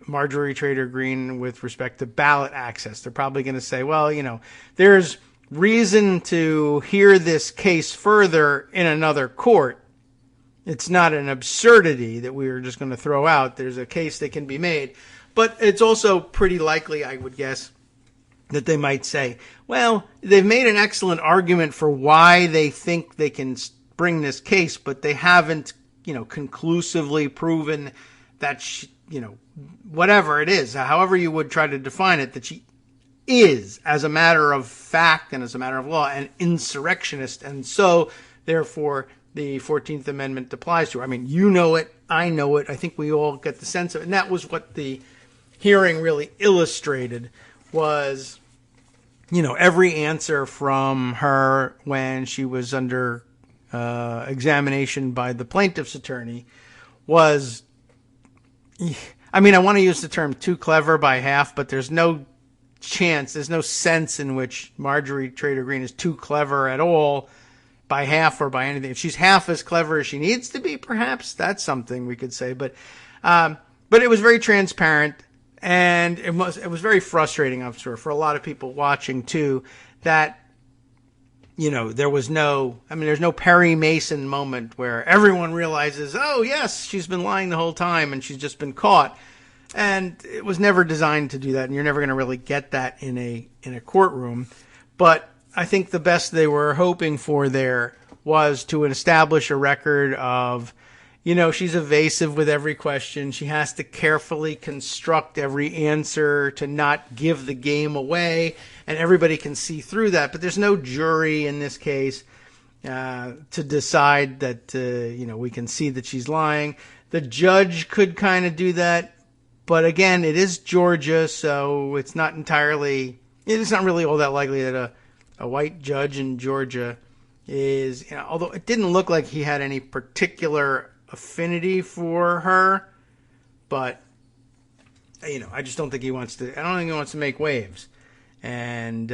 Marjorie Taylor Greene with respect to ballot access. They're probably going to say, well, there's reason to hear this case further in another court. It's not an absurdity that we are just going to throw out. There's a case that can be made. But it's also pretty likely, I would guess, that they might say, well, they've made an excellent argument for why they think they can bring this case, but they haven't, conclusively proven that she, whatever it is, however you would try to define it, that she is, as a matter of fact and as a matter of law, an insurrectionist. And so, therefore, the 14th Amendment applies to her. I mean, you know it, I know it, I think we all get the sense of it. And that was what the hearing really illustrated was, every answer from her when she was under examination by the plaintiff's attorney was, I mean, I want to use the term too clever by half, but there's no chance, there's no sense in which Marjorie Taylor Greene is too clever at all by half or by anything. If she's half as clever as she needs to be, perhaps that's something we could say. But it was very transparent, and it was very frustrating, I'm sure, for a lot of people watching too, that, there's no Perry Mason moment where everyone realizes, oh yes, she's been lying the whole time and she's just been caught. And it was never designed to do that, and you're never going to really get that in a courtroom. But I think the best they were hoping for there was to establish a record of, she's evasive with every question. She has to carefully construct every answer to not give the game away, and everybody can see through that. But there's no jury in this case to decide that, we can see that she's lying. The judge could kind of do that, But again, it is Georgia, so it is not really all that likely that a white judge in Georgia is, although it didn't look like he had any particular affinity for her, but, I just don't think I don't think he wants to make waves and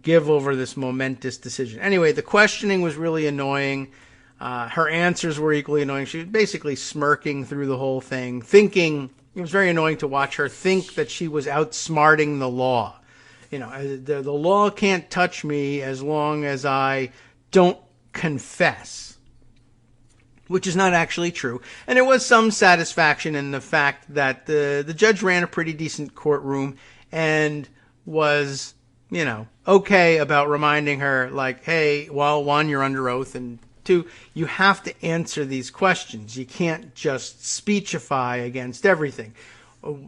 give over this momentous decision. Anyway, the questioning was really annoying. Her answers were equally annoying. She was basically smirking through the whole thing, thinking it was very annoying to watch her think that she was outsmarting the law. The law can't touch me as long as I don't confess, which is not actually true. And there was some satisfaction in the fact that the judge ran a pretty decent courtroom and was, okay about reminding her, like, hey, well, one, you're under oath, and two, you have to answer these questions. You can't just speechify against everything.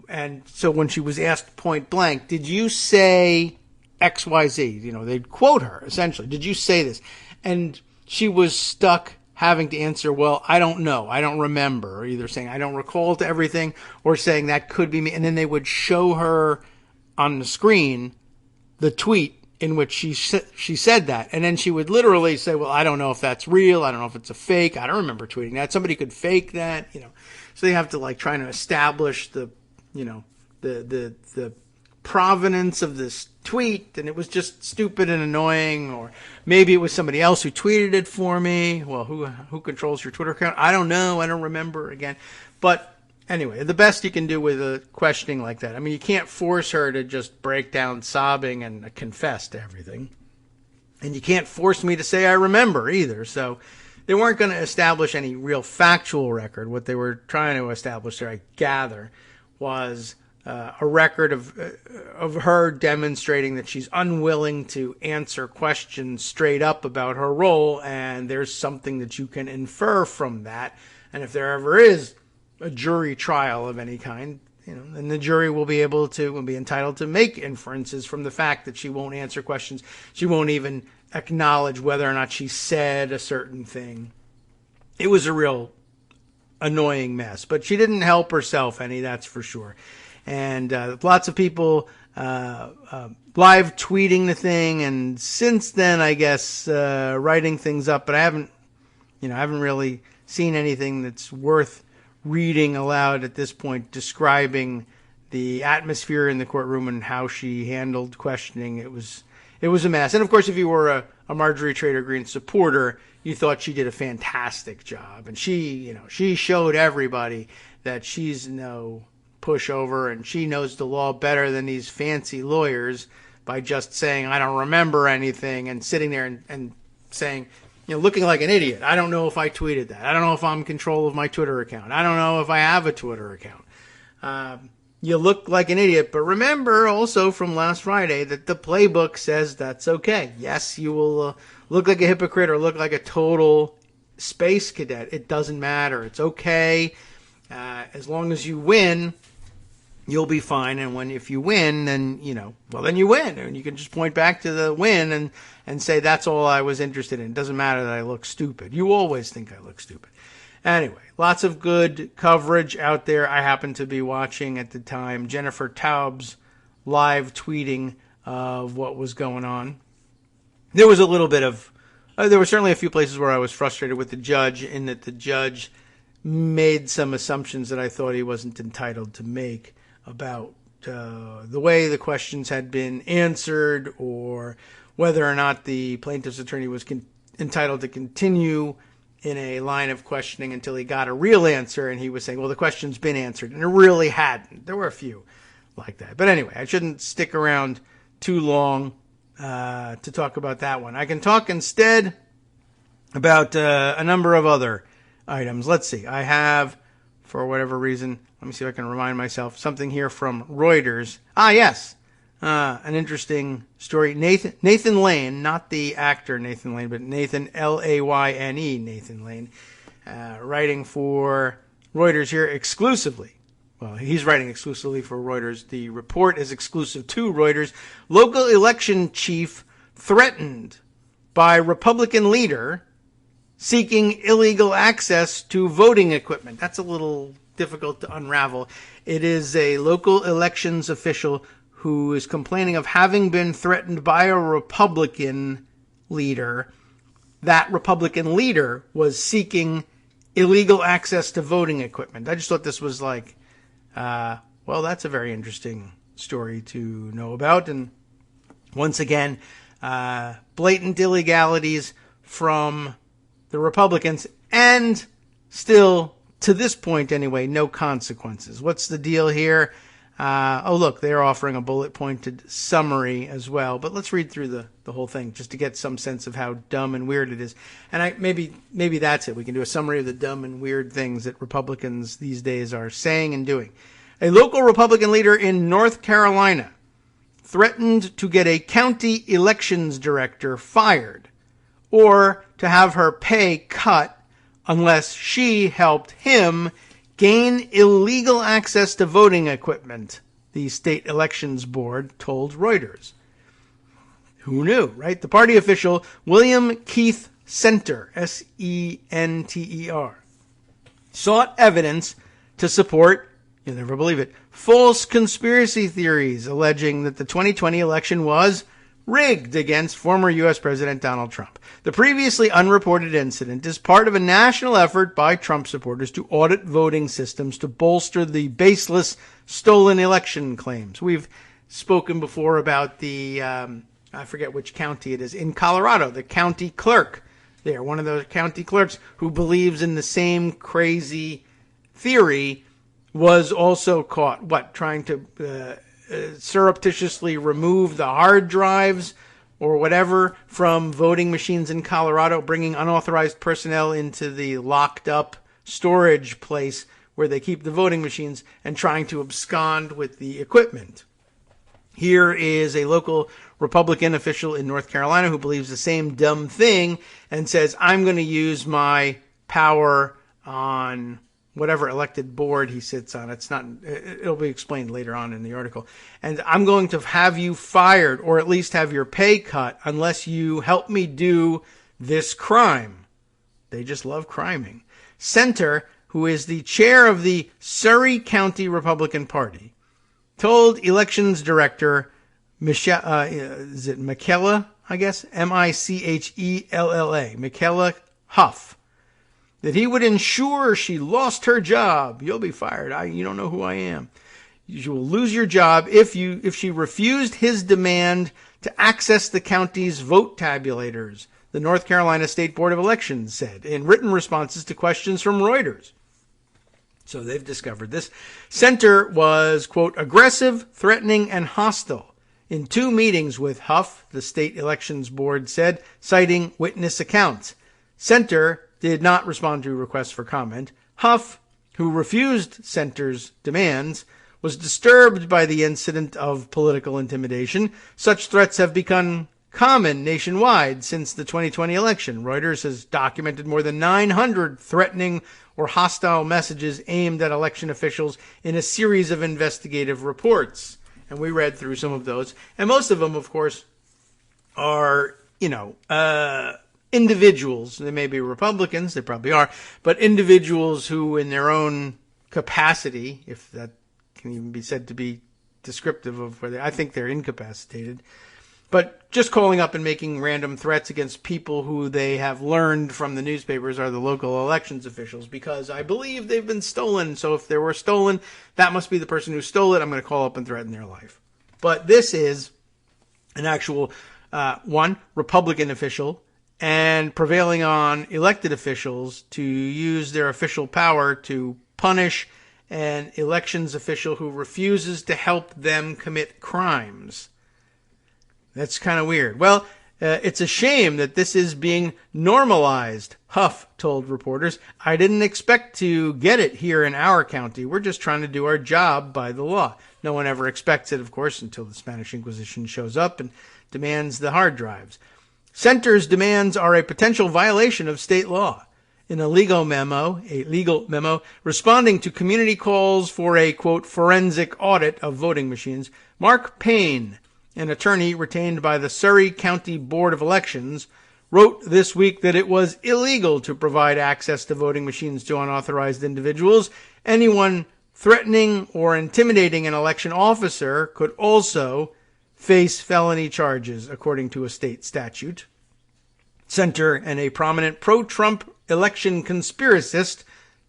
And so when she was asked point blank, did you say XYZ? They'd quote her, essentially. Did you say this? And she was stuck having to answer, well, I don't know. I don't remember. Or either saying, I don't recall to everything, or saying that could be me. And then they would show her on the screen the tweet in which she said that. And then she would literally say, well, I don't know if that's real. I don't know if it's a fake. I don't remember tweeting that. Somebody could fake that, So they have to trying to establish the provenance of this tweet, and it was just stupid and annoying. Or maybe it was somebody else who tweeted it for me. Well, who controls your Twitter account? I don't know. I don't remember again. But anyway, the best you can do with a questioning like that. I mean, you can't force her to just break down sobbing and confess to everything. And you can't force me to say I remember either. So they weren't going to establish any real factual record. What they were trying to establish there, I gather, was a record of her demonstrating that she's unwilling to answer questions straight up about her role, and there's something that you can infer from that. And if there ever is a jury trial of any kind, then the jury will be entitled to make inferences from the fact that she won't answer questions. She won't even acknowledge whether or not she said a certain thing. It was a real annoying mess, but she didn't help herself any, that's for sure. And lots of people live tweeting the thing, and since then, I guess, writing things up, but I haven't really seen anything that's worth reading aloud at this point, describing the atmosphere in the courtroom and how she handled questioning. It was a mess. And of course, if you were a Marjorie Taylor Greene supporter, you thought she did a fantastic job. And she showed everybody that she's no pushover and she knows the law better than these fancy lawyers by just saying, I don't remember anything, and sitting there and saying, looking like an idiot. I don't know if I tweeted that. I don't know if I'm in control of my Twitter account. I don't know if I have a Twitter account. You look like an idiot, but remember also from last Friday that the playbook says that's okay. Yes, you will look like a hypocrite or look like a total space cadet. It doesn't matter. It's okay. As long as you win, you'll be fine. And if you win, then, then you win. And you can just point back to the win and say, that's all I was interested in. It doesn't matter that I look stupid. You always think I look stupid. Anyway, lots of good coverage out there. I happened to be watching at the time Jennifer Taub's live tweeting of what was going on. There was a little bit of, there were certainly a few places where I was frustrated with the judge, in that the judge made some assumptions that I thought he wasn't entitled to make about the way the questions had been answered, or whether or not the plaintiff's attorney was entitled to continue in a line of questioning until he got a real answer. And he was saying, well, the question's been answered, and it really hadn't. There were a few like that. But anyway, I shouldn't stick around too long to talk about that one. I can talk instead about a number of other items. Let's see. I have, for whatever reason, let me see if I can remind myself, something here from Reuters. Yes. An interesting story. Nathan Lane, not the actor Nathan Lane, but Nathan, Layne, Nathan Lane, writing for Reuters here exclusively. Well, he's writing exclusively for Reuters. The report is exclusive to Reuters. Local election chief threatened by Republican leader seeking illegal access to voting equipment. That's a little difficult to unravel. It is a local elections official who is complaining of having been threatened by a Republican leader. That Republican leader was seeking illegal access to voting equipment. I just thought this was like, well, that's a very interesting story to know about. And once again, blatant illegalities from the Republicans, and still, to this point anyway, no consequences. What's the deal here? Oh, look, they're offering a bullet-pointed summary as well. But let's read through the whole thing just to get some sense of how dumb and weird it is. And maybe that's it. We can do a summary of the dumb and weird things that Republicans these days are saying and doing. A local Republican leader in North Carolina threatened to get a county elections director fired or to have her pay cut unless she helped him gain illegal access to voting equipment, the state elections board told Reuters. Who knew, right? The party official, William Keith Center, S-E-N-T-E-R, sought evidence to support, you'll never believe it, false conspiracy theories alleging that the 2020 election was rigged against former U.S. President Donald Trump. The previously unreported incident is part of a national effort by Trump supporters to audit voting systems to bolster the baseless stolen election claims. We've spoken before about the, I forget which county it is, in Colorado, the county clerk there, one of those county clerks who believes in the same crazy theory, was also caught, trying to surreptitiously remove the hard drives or whatever from voting machines in Colorado, bringing unauthorized personnel into the locked up storage place where they keep the voting machines and trying to abscond with the equipment. Here is a local Republican official in North Carolina who believes the same dumb thing and says, I'm going to use my power on whatever elected board he sits on. It'll be explained later on in the article. And I'm going to have you fired or at least have your pay cut unless you help me do this crime. They just love criming. Center, who is the chair of the Surrey County Republican Party, told elections director is it Michaela, I guess? M-I-C-H-E-L-L-A, Michaela Huff, that he would ensure she lost her job. You'll be fired. You don't know who I am. You will lose your job if she refused his demand to access the county's vote tabulators, the North Carolina State Board of Elections said in written responses to questions from Reuters. So they've discovered this. Center was, quote, aggressive, threatening, and hostile in 2 meetings with Huff, the state elections board said, citing witness accounts. Center did not respond to requests for comment. Huff, who refused Center's demands, was disturbed by the incident of political intimidation. Such threats have become common nationwide since the 2020 election. Reuters has documented more than 900 threatening or hostile messages aimed at election officials in a series of investigative reports. And we read through some of those. And most of them, of course, are, individuals. They may be Republicans, they probably are, but individuals who in their own capacity, if that can even be said to be descriptive of whether, I think they're incapacitated, but just calling up and making random threats against people who they have learned from the newspapers are the local elections officials, because I believe they've been stolen. So if they were stolen, that must be the person who stole it. I'm going to call up and threaten their life. But this is an actual, Republican official and prevailing on elected officials to use their official power to punish an elections official who refuses to help them commit crimes. That's kind of weird. Well, it's a shame that this is being normalized, Huff told reporters. I didn't expect to get it here in our county. We're just trying to do our job by the law. No one ever expects it, of course, until the Spanish Inquisition shows up and demands the hard drives. Center's demands are a potential violation of state law. In a legal memo responding to community calls for a, quote, forensic audit of voting machines, Mark Payne, an attorney retained by the Surrey County Board of Elections, wrote this week that it was illegal to provide access to voting machines to unauthorized individuals. Anyone threatening or intimidating an election officer could also face felony charges, according to a state statute. Center and a prominent pro-Trump election conspiracist,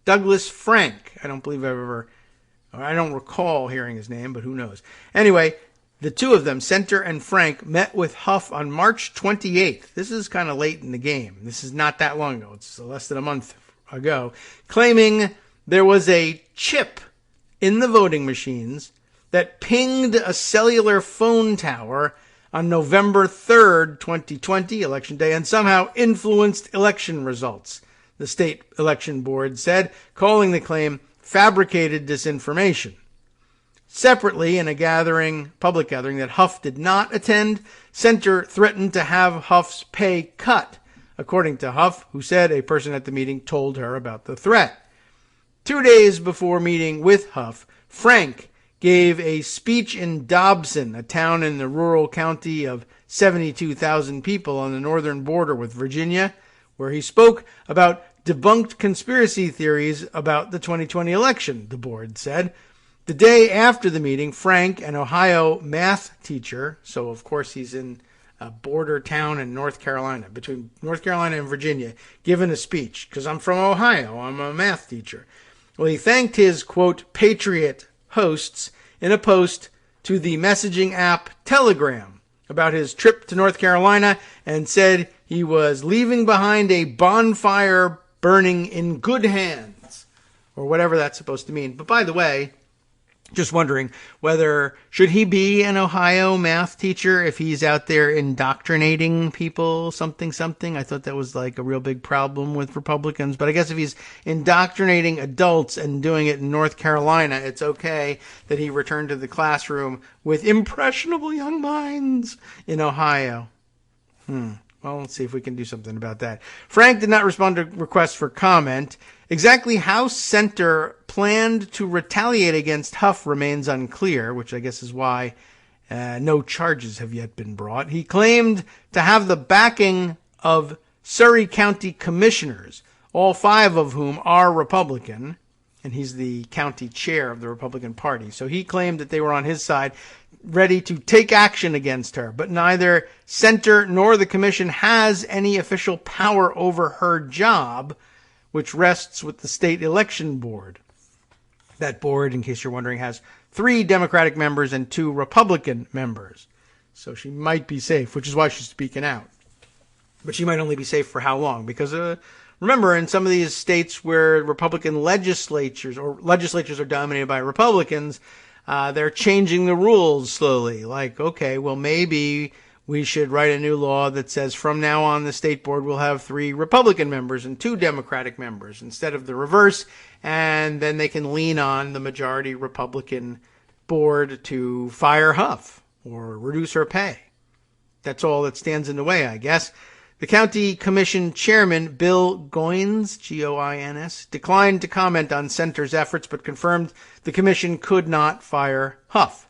Douglas Frank. I don't recall hearing his name, but who knows. Anyway, the two of them, Center and Frank, met with Huff on March 28th. This is kind of late in the game. This is not that long ago. It's less than a month ago. Claiming there was a chip in the voting machines that pinged a cellular phone tower on November 3rd, 2020, Election Day, and somehow influenced election results, the state election board said, calling the claim fabricated disinformation. Separately, in a public gathering that Huff did not attend, Center threatened to have Huff's pay cut, according to Huff, who said a person at the meeting told her about the threat. 2 days before meeting with Huff, Frank gave a speech in Dobson, a town in the rural county of 72,000 people on the northern border with Virginia, where he spoke about debunked conspiracy theories about the 2020 election, the board said. The day after the meeting, Frank, an Ohio math teacher, so of course he's in a border town in North Carolina, between North Carolina and Virginia, given a speech, because I'm from Ohio, I'm a math teacher. Well, he thanked his, quote, patriot hosts in a post to the messaging app Telegram about his trip to North Carolina and said he was leaving behind a bonfire burning in good hands, or whatever that's supposed to mean. But by the way, just wondering whether should he be an Ohio math teacher if he's out there indoctrinating people, something. I thought that was like a real big problem with Republicans. But I guess if he's indoctrinating adults and doing it in North Carolina, it's okay that he returned to the classroom with impressionable young minds in Ohio. Well, let's see if we can do something about that. Frank did not respond to requests for comment. Exactly how Center planned to retaliate against Huff remains unclear, which I guess is why no charges have yet been brought. He claimed to have the backing of Surry County commissioners, all 5 of whom are Republican, and he's the county chair of the Republican Party. So he claimed that they were on his side, ready to take action against her, but neither Center nor the commission has any official power over her job, which rests with the state election board. That board, in case you're wondering, has 3 Democratic members and 2 Republican members. So she might be safe, which is why she's speaking out. But she might only be safe for how long? Because remember, in some of these states where Republican legislatures are dominated by Republicans, they're changing the rules slowly. Like, okay, well, maybe we should write a new law that says from now on the state board will have 3 Republican members and 2 Democratic members instead of the reverse, and then they can lean on the majority Republican board to fire Huff or reduce her pay. That's all that stands in the way, I guess. The county commission chairman, Bill Goins, Goins, declined to comment on Center's efforts, but confirmed the commission could not fire Huff.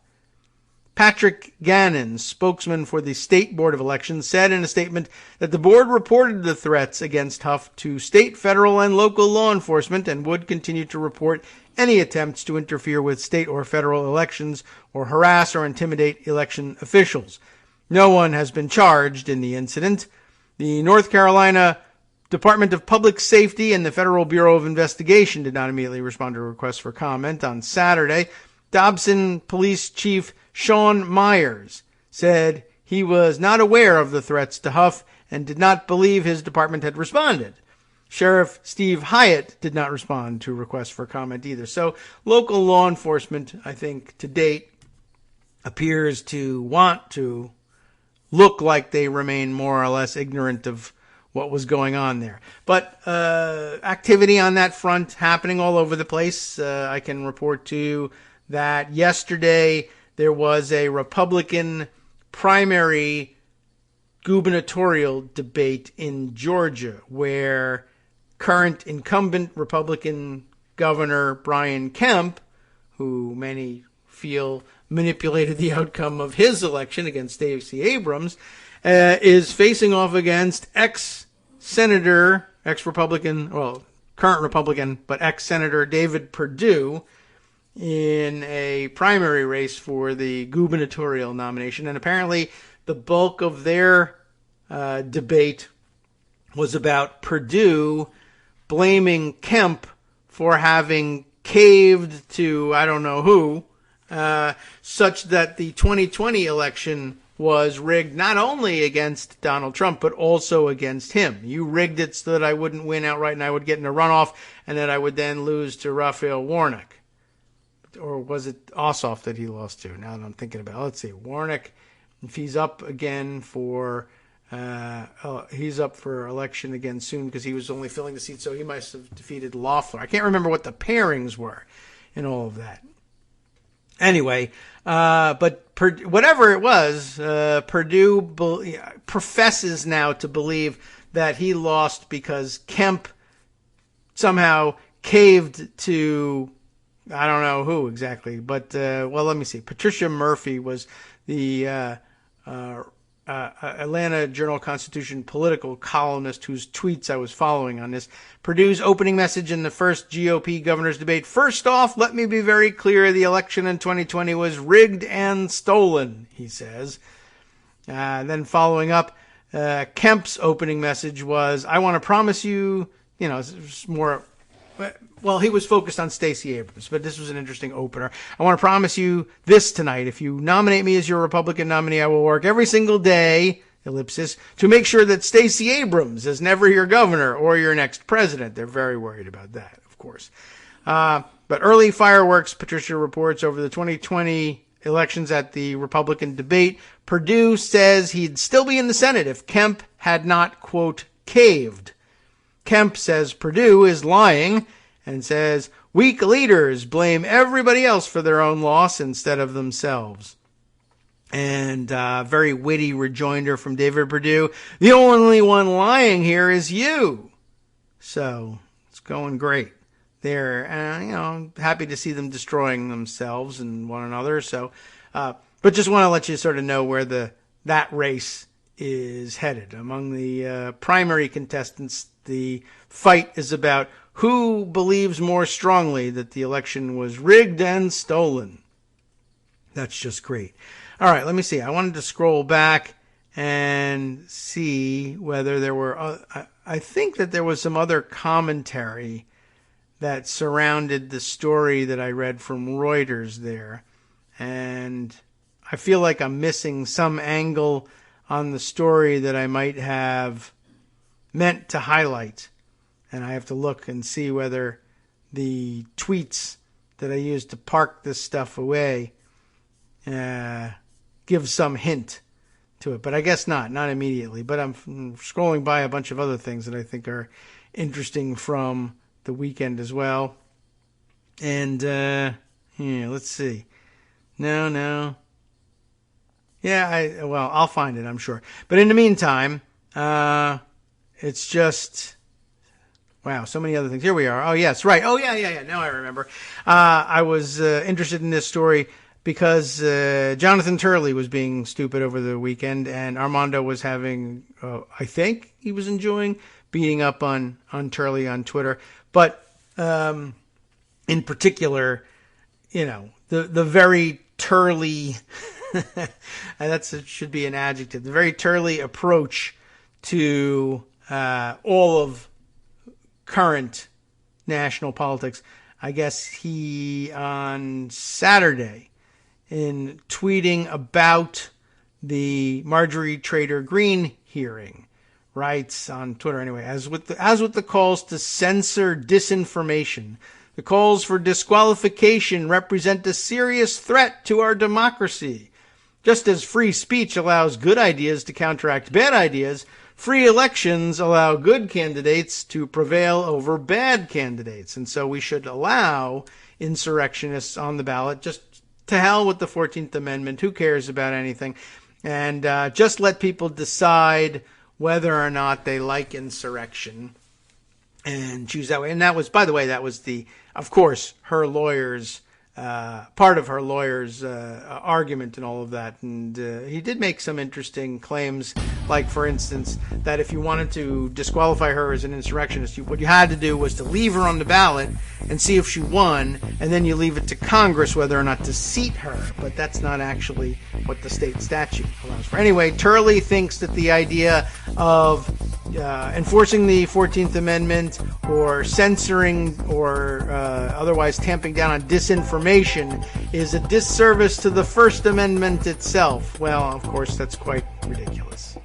Patrick Gannon, spokesman for the State Board of Elections, said in a statement that the board reported the threats against Huff to state, federal, and local law enforcement and would continue to report any attempts to interfere with state or federal elections or harass or intimidate election officials. No one has been charged in the incident. The North Carolina Department of Public Safety and the Federal Bureau of Investigation did not immediately respond to requests for comment. On Saturday, Dobson Police Chief Sean Myers said he was not aware of the threats to Huff and did not believe his department had responded. Sheriff Steve Hyatt did not respond to requests for comment either. So local law enforcement, I think, to date, appears to want to look like they remain more or less ignorant of what was going on there. But activity on that front happening all over the place. I can report to you that yesterday there was a Republican primary gubernatorial debate in Georgia where current incumbent Republican Governor Brian Kemp, who many feel manipulated the outcome of his election against Stacey Abrams, is facing off against ex-Senator, ex-Republican, well, current Republican, but ex-Senator David Perdue in a primary race for the gubernatorial nomination. And apparently the bulk of their debate was about Perdue blaming Kemp for having caved to I don't know who, such that the 2020 election was rigged not only against Donald Trump, but also against him. You rigged it so that I wouldn't win outright and I would get in a runoff and that I would then lose to Raphael Warnock. Or was it Ossoff that he lost to? Now that I'm thinking about it, let's see. Warnock, if he's up again for, he's up for election again soon because he was only filling the seat, so he must have defeated Loeffler. I can't remember what the pairings were in all of that. Anyway, but whatever it was, Perdue professes now to believe that he lost because Kemp somehow caved to, I don't know who exactly, but, well, let me see. Patricia Murphy was the Atlanta Journal-Constitution political columnist whose tweets I was following on this. Purdue's opening message in the first GOP governor's debate. First off, let me be very clear. The election in 2020 was rigged and stolen, he says. Then following up, Kemp's opening message was, I want to promise you, you know, it's more, well, he was focused on Stacey Abrams, but this was an interesting opener. I want to promise you this tonight. If you nominate me as your Republican nominee, I will work every single day, ellipsis, to make sure that Stacey Abrams is never your governor or your next president. They're very worried about that, of course. But early fireworks, Patricia reports, over the 2020 elections at the Republican debate. Perdue says he'd still be in the Senate if Kemp had not, quote, caved. Kemp says Perdue is lying and says weak leaders blame everybody else for their own loss instead of themselves. And very witty rejoinder from David Perdue. The only one lying here is you. So it's going great. They're, you know, happy to see them destroying themselves and one another. So, but just want to let you sort of know where that race is headed. Among the primary contestants, the fight is about who believes more strongly that the election was rigged and stolen. That's just great. All right, let me see. I wanted to scroll back and see whether there were, I think that there was some other commentary that surrounded the story that I read from Reuters there. And I feel like I'm missing some angle on the story that I might have meant to highlight. And I have to look and see whether the tweets that I used to park this stuff away give some hint to it. But I guess not immediately. But I'm scrolling by a bunch of other things that I think are interesting from the weekend as well. And, let's see. No. Yeah, well, I'll find it, I'm sure. But in the meantime, it's just, wow, so many other things. Here we are. Oh, yes, right. Oh, yeah. Now I remember. I was interested in this story because Jonathan Turley was being stupid over the weekend, and Armando was having, I think he was enjoying beating up on Turley on Twitter. But in particular, you know, the very Turley, should be an adjective, the very Turley approach to all of current national politics. I guess he, on Saturday, in tweeting about the Marjorie Taylor Greene hearing, writes on Twitter anyway, as with the calls to censor disinformation, the calls for disqualification represent a serious threat to our democracy. Just as free speech allows good ideas to counteract bad ideas, free elections allow good candidates to prevail over bad candidates. And so we should allow insurrectionists on the ballot. Just to hell with the 14th Amendment. Who cares about anything? And just let people decide whether or not they like insurrection and choose that way. And that was, by the way, of course, her lawyer's, part of her lawyer's argument and all of that. And he did make some interesting claims Like, for instance, that if you wanted to disqualify her as an insurrectionist, what you had to do was to leave her on the ballot and see if she won, and then you leave it to Congress whether or not to seat her. But that's not actually what the state statute allows for. Anyway, Turley thinks that the idea of enforcing the 14th Amendment or censoring or otherwise tamping down on disinformation is a disservice to the First Amendment itself. Well, of course, that's quite ridiculous.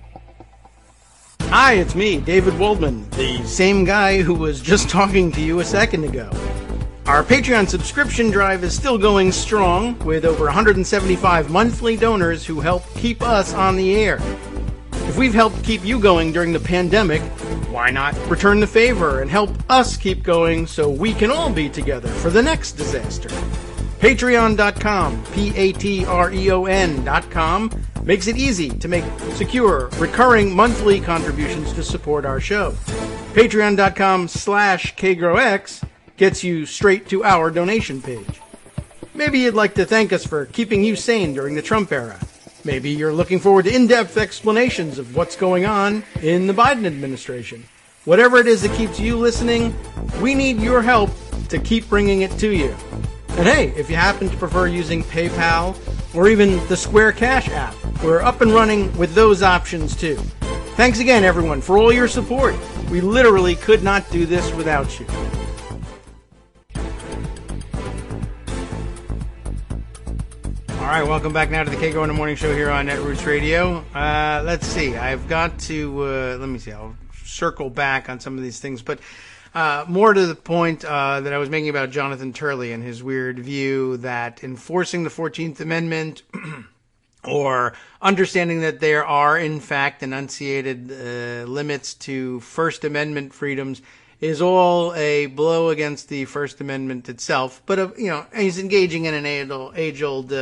Hi, it's me, David Waldman, the same guy who was just talking to you a second ago. Our Patreon subscription drive is still going strong, with over 175 monthly donors who help keep us on the air. If we've helped keep you going during the pandemic, why not return the favor and help us keep going so we can all be together for the next disaster? Patreon.com, Patreon.com, makes it easy to make secure, recurring monthly contributions to support our show. Patreon.com/KagroX gets you straight to our donation page. Maybe you'd like to thank us for keeping you sane during the Trump era. Maybe you're looking forward to in-depth explanations of what's going on in the Biden administration. Whatever it is that keeps you listening, we need your help to keep bringing it to you. And hey, if you happen to prefer using PayPal or even the Square Cash app, we're up and running with those options too. Thanks again, everyone, for all your support. We literally could not do this without you. All right, welcome back now to the Kagro in the Morning Show here on Netroots Radio. Let's see. I've got to, let me see. I'll circle back on some of these things. But more to the point that I was making about Jonathan Turley and his weird view that enforcing the 14th Amendment or understanding that there are, in fact, enunciated limits to First Amendment freedoms is all a blow against the First Amendment itself. But, he's engaging in an age-old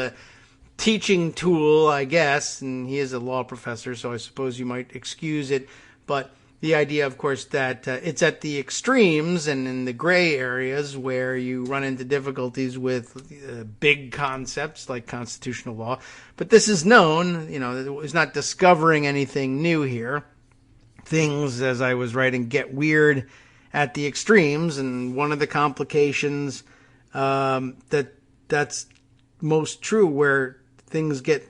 teaching tool, I guess, and he is a law professor, so I suppose you might excuse it. But the idea, of course, that it's at the extremes and in the gray areas where you run into difficulties with big concepts like constitutional law. But this is known, it's not discovering anything new here. Things, as I was writing, get weird at the extremes, and one of the complications that's most true where things get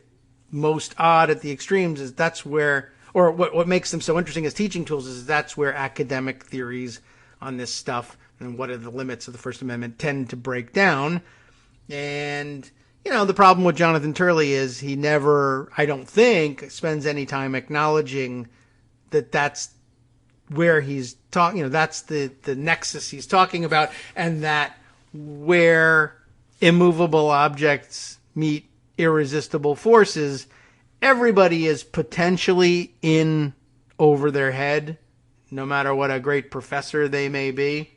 most odd at the extremes is that's where, or what makes them so interesting as teaching tools is that's where academic theories on this stuff and what are the limits of the First Amendment tend to break down. And, the problem with Jonathan Turley is he never, I don't think, spends any time acknowledging that that's where he's talking, that's the nexus he's talking about, and that where immovable objects meet irresistible forces, everybody is potentially in over their head, no matter what a great professor they may be,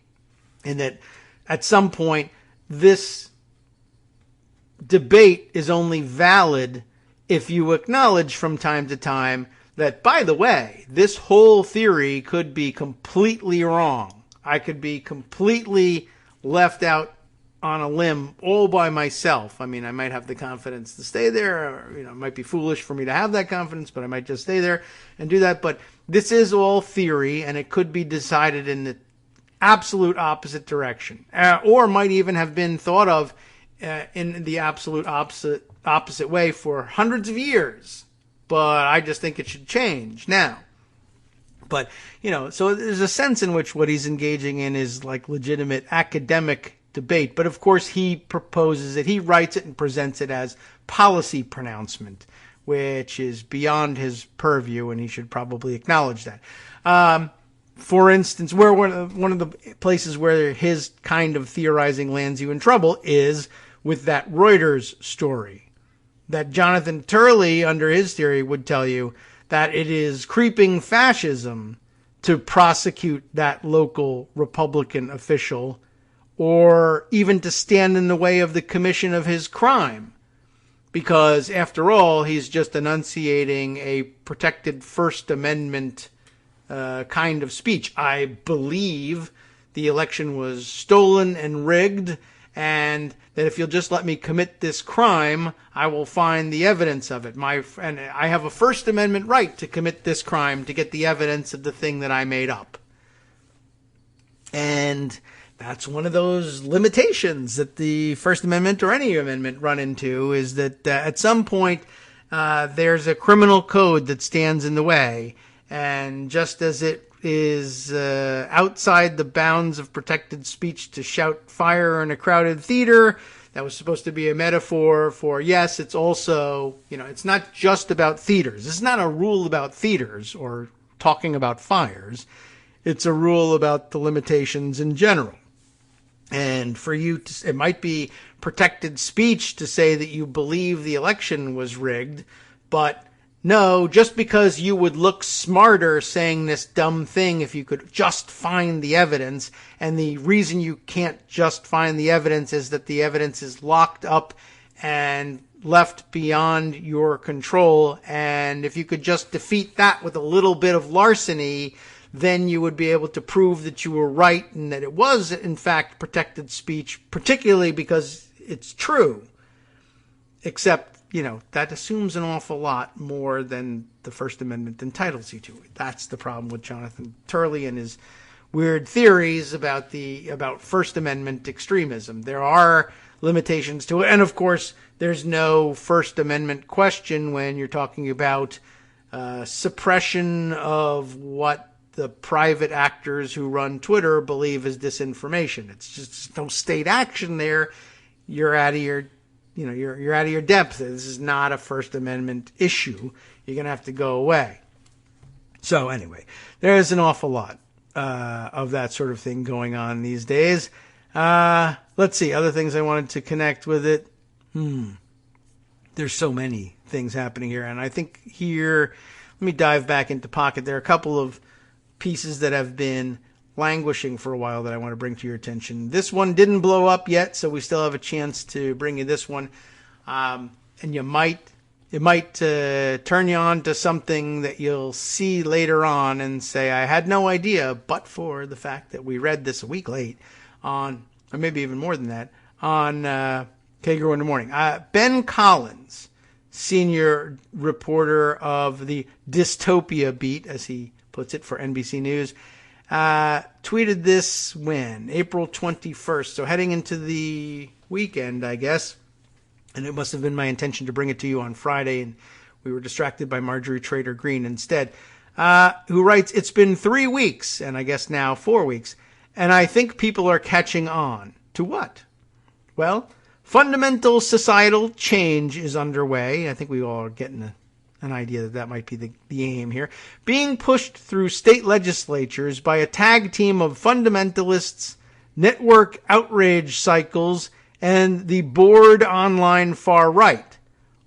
and that at some point this debate is only valid if you acknowledge from time to time that, by the way, this whole theory could be completely wrong. I could be completely left out on a limb all by myself. I mean, I might have the confidence to stay there, or, it might be foolish for me to have that confidence, but I might just stay there and do that. But this is all theory, and it could be decided in the absolute opposite direction, or might even have been thought of in the absolute opposite way for hundreds of years. But I just think it should change now. But, so there's a sense in which what he's engaging in is like legitimate academic debate. But of course he proposes it, he writes it and presents it as policy pronouncement, which is beyond his purview, and he should probably acknowledge that. For instance, where one of the places where his kind of theorizing lands you in trouble is with that Reuters story. That Jonathan Turley, under his theory, would tell you that it is creeping fascism to prosecute that local Republican official, or even to stand in the way of the commission of his crime. Because, after all, he's just enunciating a protected First Amendment kind of speech. I believe the election was stolen and rigged, and that if you'll just let me commit this crime, I will find the evidence of it. And I have a First Amendment right to commit this crime to get the evidence of the thing that I made up. And that's one of those limitations that the First Amendment or any amendment run into, is that at some point there's a criminal code that stands in the way. And just as it is outside the bounds of protected speech to shout fire in a crowded theater, that was supposed to be a metaphor for, yes, it's also, it's not just about theaters. It's not a rule about theaters or talking about fires. It's a rule about the limitations in general. And for you to, it might be protected speech to say that you believe the election was rigged, but no, just because you would look smarter saying this dumb thing if you could just find the evidence, and the reason you can't just find the evidence is that the evidence is locked up and left beyond your control, and if you could just defeat that with a little bit of larceny, then you would be able to prove that you were right and that it was, in fact, protected speech, particularly because it's true. Except, that assumes an awful lot more than the First Amendment entitles you to. That's the problem with Jonathan Turley and his weird theories about First Amendment extremism. There are limitations to it. And, of course, there's no First Amendment question when you're talking about suppression of what the private actors who run Twitter believe is disinformation. It's just no state action there. You're out of your, you're out of your depth. This is not a First Amendment issue. You're going to have to go away. So anyway, there's an awful lot of that sort of thing going on these days. Let's see, other things I wanted to connect with it. There's so many things happening here. And I think here, let me dive back into Pocket. There are a couple of pieces that have been languishing for a while that I want to bring to your attention. This one didn't blow up yet, so we still have a chance to bring you this one. And it might turn you on to something that you'll see later on and say, I had no idea, but for the fact that we read this a week late on, or maybe even more than that, on Kagro in the Morning. Ben Collins, senior reporter of the Dystopia Beat, as he puts it, for NBC News, tweeted this when? April 21st. So heading into the weekend, I guess. And it must have been my intention to bring it to you on Friday, and we were distracted by Marjorie Trader Green instead, who writes, it's been 3 weeks, and I guess now 4 weeks, and I think people are catching on. To what? Well, fundamental societal change is underway. I think we all are getting an idea that might be the aim here, being pushed through state legislatures by a tag team of fundamentalists, network outrage cycles, and the bored online far right.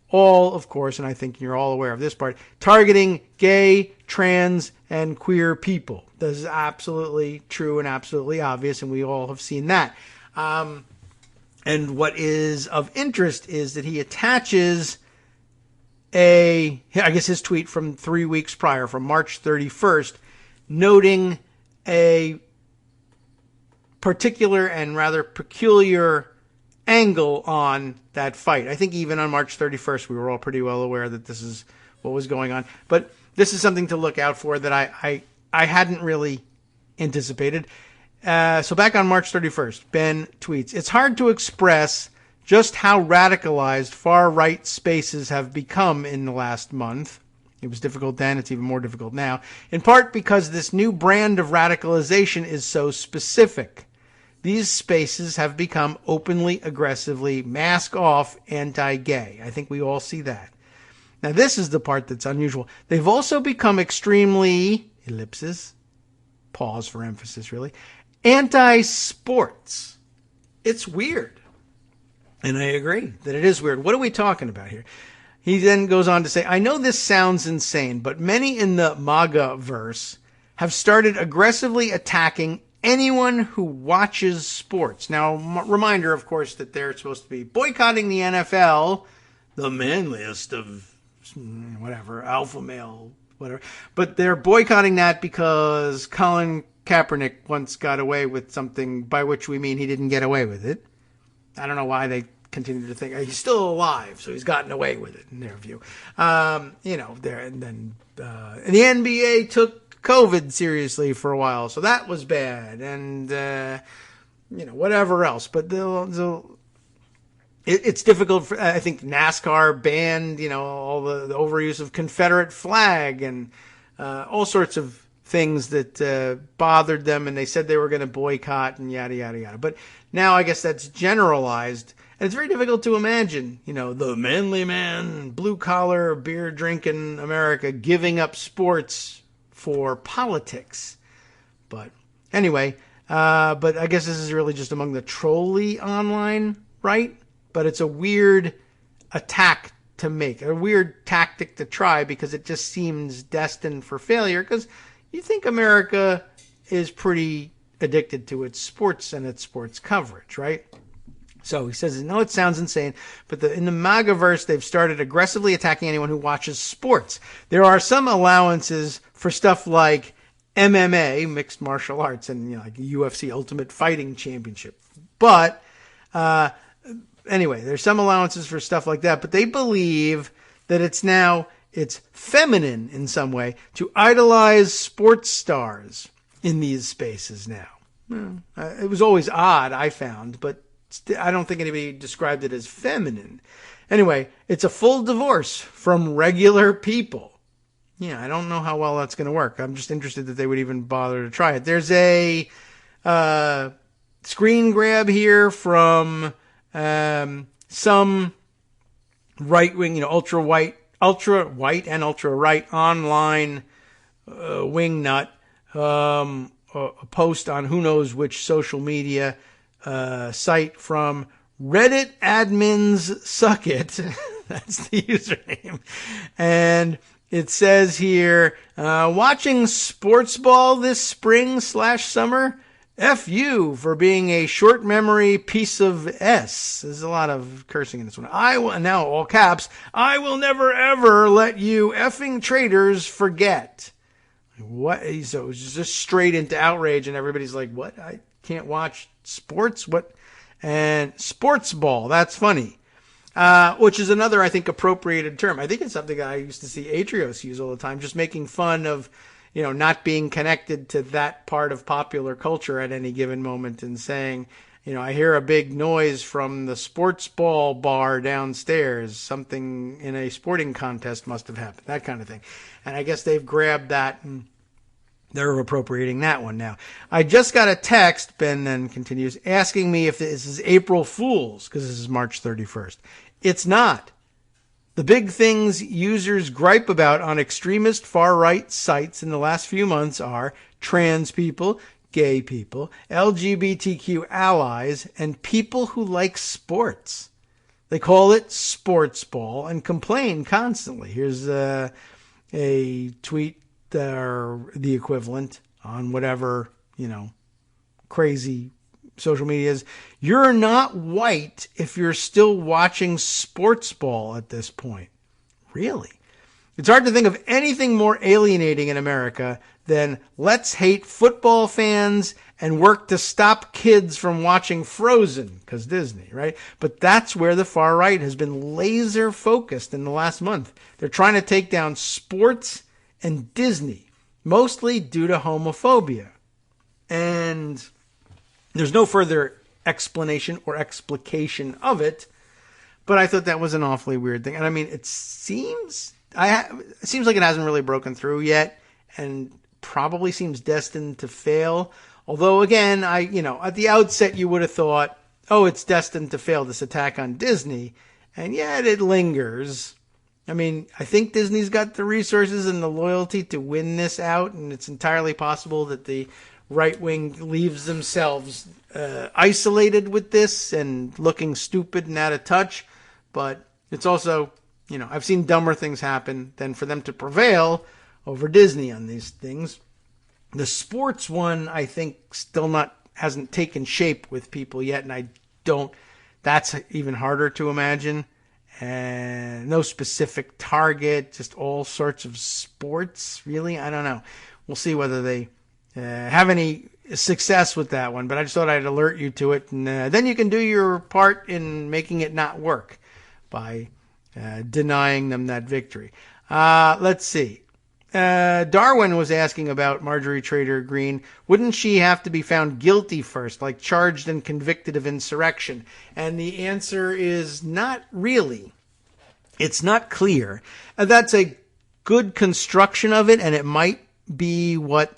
All, of course, and I think you're all aware of this part, targeting gay, trans, and queer people. This is absolutely true and absolutely obvious, and we all have seen that. And what is of interest is that he attaches his tweet from 3 weeks prior, from March 31st, noting a particular and rather peculiar angle on that fight. I think even on March 31st, we were all pretty well aware that this is what was going on. But this is something to look out for that I hadn't really anticipated. So back on March 31st, Ben tweets, it's hard to express just how radicalized far-right spaces have become in the last month. It was difficult then, it's even more difficult now, in part because this new brand of radicalization is so specific. These spaces have become openly, aggressively, mask-off, anti-gay. I think we all see that. Now, this is the part that's unusual. They've also become extremely, ellipsis, pause for emphasis, really, anti-sports. It's weird. And I agree that it is weird. What are we talking about here? He then goes on to say, I know this sounds insane, but many in the MAGA-verse have started aggressively attacking anyone who watches sports. Now, reminder, of course, that they're supposed to be boycotting the NFL, the manliest of whatever, alpha male, whatever. But they're boycotting that because Colin Kaepernick once got away with something, by which we mean he didn't get away with it. I don't know why they continue to think he's still alive, so he's gotten away with it in their view. There and then the NBA took COVID seriously for a while, so that was bad, and whatever else. But it's difficult. I think NASCAR banned all the overuse of Confederate flag and all sorts of things that bothered them, and they said they were going to boycott and yada yada yada. But now I guess that's generalized. And it's very difficult to imagine, the manly man, blue-collar, beer-drinking America giving up sports for politics. But anyway, but I guess this is really just among the trolley online, right? But it's a weird attack to make, a weird tactic to try, because it just seems destined for failure, because you think America is pretty addicted to its sports and its sports coverage, right? So he says, no, it sounds insane, but in the MAGAverse, they've started aggressively attacking anyone who watches sports. There are some allowances for stuff like MMA, mixed martial arts, and like UFC Ultimate Fighting Championship. But anyway, there's some allowances for stuff like that, but they believe that it's feminine in some way to idolize sports stars in these spaces now. It was always odd, I found, but I don't think anybody described it as feminine. Anyway, it's a full divorce from regular people. Yeah, I don't know how well that's going to work. I'm just interested that they would even bother to try it. There's a screen grab here from some right-wing, ultra-white and ultra-right online wingnut, a post on who knows which social media site from Reddit admins suck it. That's the username. And it says here, watching sports ball this spring/summer, F you for being a short memory piece of S. There's a lot of cursing in this one. Now all caps, I will never ever let you effing traitors forget. What? So it was just straight into outrage, and everybody's like, what? I can't watch sports? What? And sports ball, that's funny. Which is another, I think, appropriated term. I think it's something I used to see Atrios use all the time, just making fun of, not being connected to that part of popular culture at any given moment and saying, I hear a big noise from the sports ball bar downstairs. Something in a sporting contest must have happened, that kind of thing. And I guess they've grabbed that and they're appropriating that one now. I just got a text, Ben then continues, asking me if this is April Fool's, because this is March 31st. It's not. The big things users gripe about on extremist far-right sites in the last few months are trans people, gay people, LGBTQ allies, and people who like sports. They call it sports ball and complain constantly. Here's a tweet or the equivalent on whatever, crazy social media is. You're not white if you're still watching sports ball at this point. Really? It's hard to think of anything more alienating in America than let's hate football fans and work to stop kids from watching Frozen, because Disney, right? But that's where the far right has been laser focused in the last month. They're trying to take down sports and Disney, mostly due to homophobia. And there's no further explanation or explication of it, but I thought that was an awfully weird thing. And I mean, it seems like it hasn't really broken through yet, and probably seems destined to fail. Although, again, at the outset you would have thought, oh, it's destined to fail, this attack on Disney, and yet it lingers. I mean, I think Disney's got the resources and the loyalty to win this out, and it's entirely possible that the right wing leaves themselves isolated with this and looking stupid and out of touch. But it's also, I've seen dumber things happen than for them to prevail over Disney on these things. The sports one, I think, hasn't taken shape with people yet, and that's even harder to imagine. And no specific target, just all sorts of sports, really. I don't know. We'll see whether they have any success with that one, but I just thought I'd alert you to it. And then you can do your part in making it not work by denying them that victory. Let's see. Darwin was asking about Marjorie Taylor Greene. Wouldn't she have to be found guilty first, like charged and convicted of insurrection? And the answer is not really. It's not clear. That's a good construction of it, and it might be what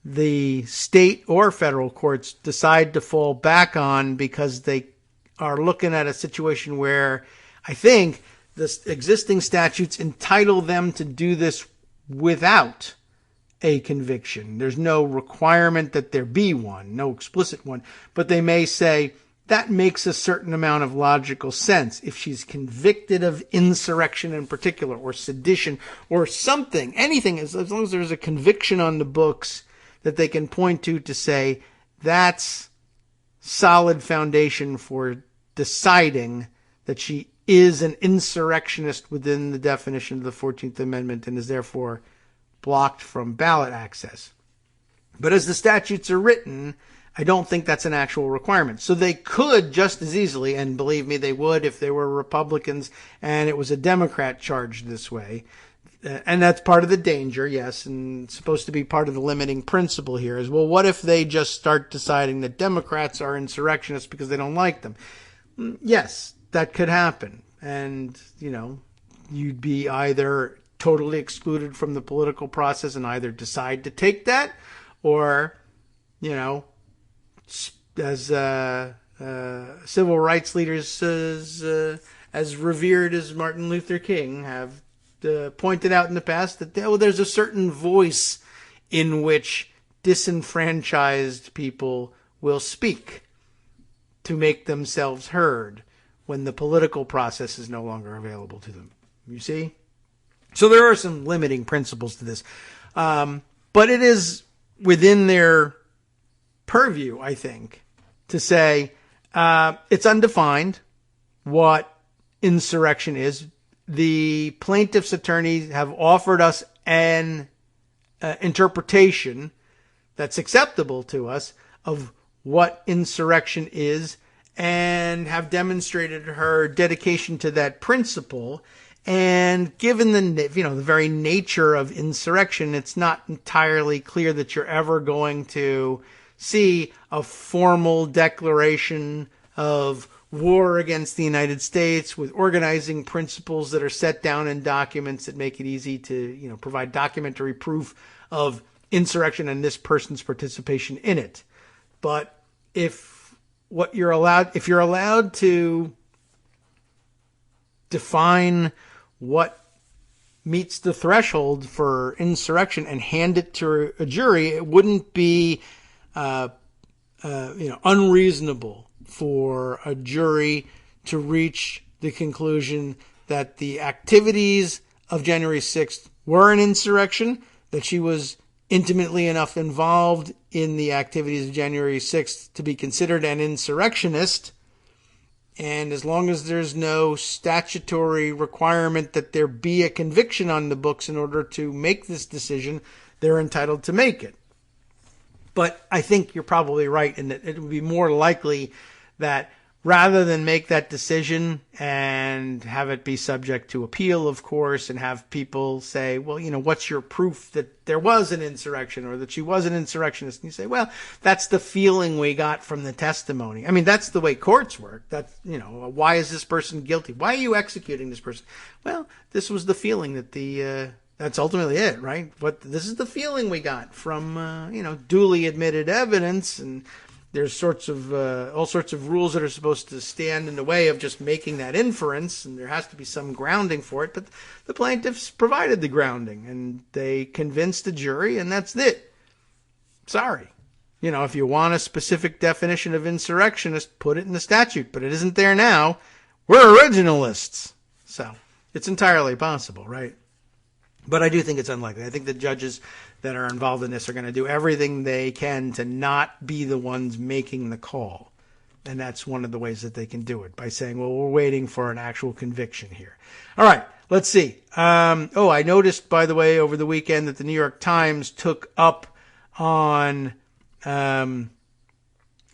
the state or federal courts decide to fall back on, because they are looking at a situation where I think the existing statutes entitle them to do this without a conviction. There's no requirement that there be one, no explicit one, but they may say that makes a certain amount of logical sense. If she's convicted of insurrection in particular, or sedition, or something, anything, as long as there's a conviction on the books that they can point to say that's solid foundation for deciding that she is an insurrectionist within the definition of the 14th Amendment and is therefore blocked from ballot access. But as the statutes are written, I don't think that's an actual requirement. So they could just as easily, and believe me, they would if they were Republicans and it was a Democrat charged this way. And that's part of the danger, yes, and supposed to be part of the limiting principle here is, well, what if they just start deciding that Democrats are insurrectionists because they don't like them? Yes, that could happen. And, you'd be either totally excluded from the political process and either decide to take that, or, as civil rights leaders as revered as Martin Luther King have pointed out in the past, that there's a certain voice in which disenfranchised people will speak to make themselves heard when the political process is no longer available to them. You see? So there are some limiting principles to this. But it is within their purview, I think, to say it's undefined what insurrection is. The plaintiff's attorneys have offered us an interpretation that's acceptable to us of what insurrection is, and have demonstrated her dedication to that principle. And given the very nature of insurrection, it's not entirely clear that you're ever going to see a formal declaration of war against the United States with organizing principles that are set down in documents that make it easy to, provide documentary proof of insurrection and this person's participation in it. But if you're allowed to define what meets the threshold for insurrection and hand it to a jury, it wouldn't be unreasonable for a jury to reach the conclusion that the activities of January 6th were an insurrection, that she was intimately enough involved in the activities of January 6th to be considered an insurrectionist. And as long as there's no statutory requirement that there be a conviction on the books in order to make this decision, they're entitled to make it. But I think you're probably right in that it would be more likely that rather than make that decision and have it be subject to appeal, of course, and have people say, well, what's your proof that there was an insurrection or that she was an insurrectionist? And you say, well, that's the feeling we got from the testimony. I mean, that's the way courts work. That's, why is this person guilty? Why are you executing this person? Well, this was the feeling that that's ultimately it, right? But this is the feeling we got from, duly admitted evidence, and there's all sorts of rules that are supposed to stand in the way of just making that inference, and there has to be some grounding for it. But the plaintiffs provided the grounding, and they convinced the jury, and that's it. Sorry. If you want a specific definition of insurrectionist, put it in the statute, but it isn't there now. We're originalists. So it's entirely possible, right? But I do think it's unlikely. I think the judges that are involved in this are going to do everything they can to not be the ones making the call. And that's one of the ways that they can do it, by saying, well, we're waiting for an actual conviction here. All right, let's see. I noticed, by the way, over the weekend that the New York Times took up on Judd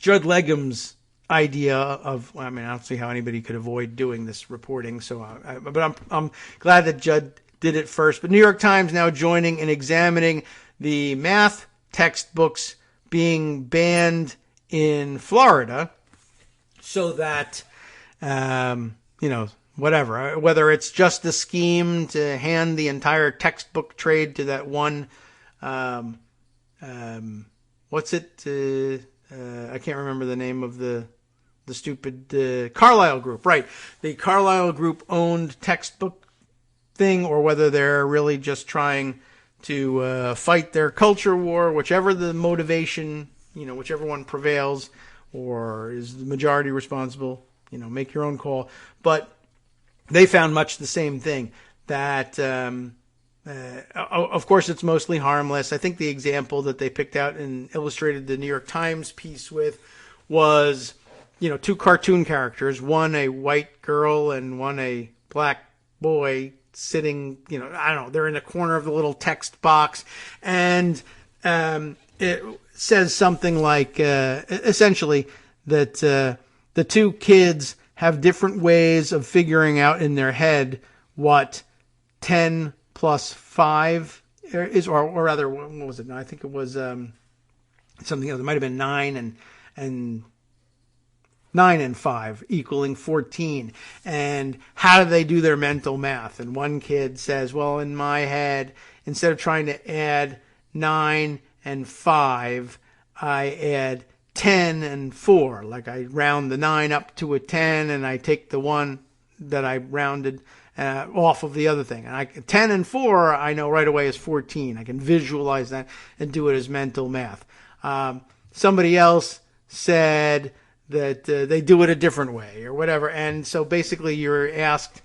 Legum's idea of, I don't see how anybody could avoid doing this reporting. But I'm glad that Judd did it first. But New York Times now joining in examining the math textbooks being banned in Florida, so that whether it's just a scheme to hand the entire textbook trade to that one, what's it? I can't remember the name of the stupid Carlyle Group, right? The Carlyle Group owned textbook thing, or whether they're really just trying to fight their culture war, whichever the motivation, whichever one prevails, or is the majority responsible, make your own call. But they found much the same thing, that of course it's mostly harmless. I think the example that they picked out and illustrated the New York Times piece with was, two cartoon characters, one a white girl and one a black boy, sitting, they're in the corner of the little text box, and it says something like, essentially, that the two kids have different ways of figuring out in their head what 10 plus 5 is, or rather, what was it? I think it was something else. It might have been 9 and 5 equaling 14. And how do they do their mental math? And one kid says, well, in my head, instead of trying to add 9 and 5, I add 10 and 4. Like, I round the 9 up to a 10, and I take the one that I rounded off of the other thing. And 10 and 4, I know right away is 14. I can visualize that and do it as mental math. Somebody else said that they do it a different way or whatever. And so basically you're asked,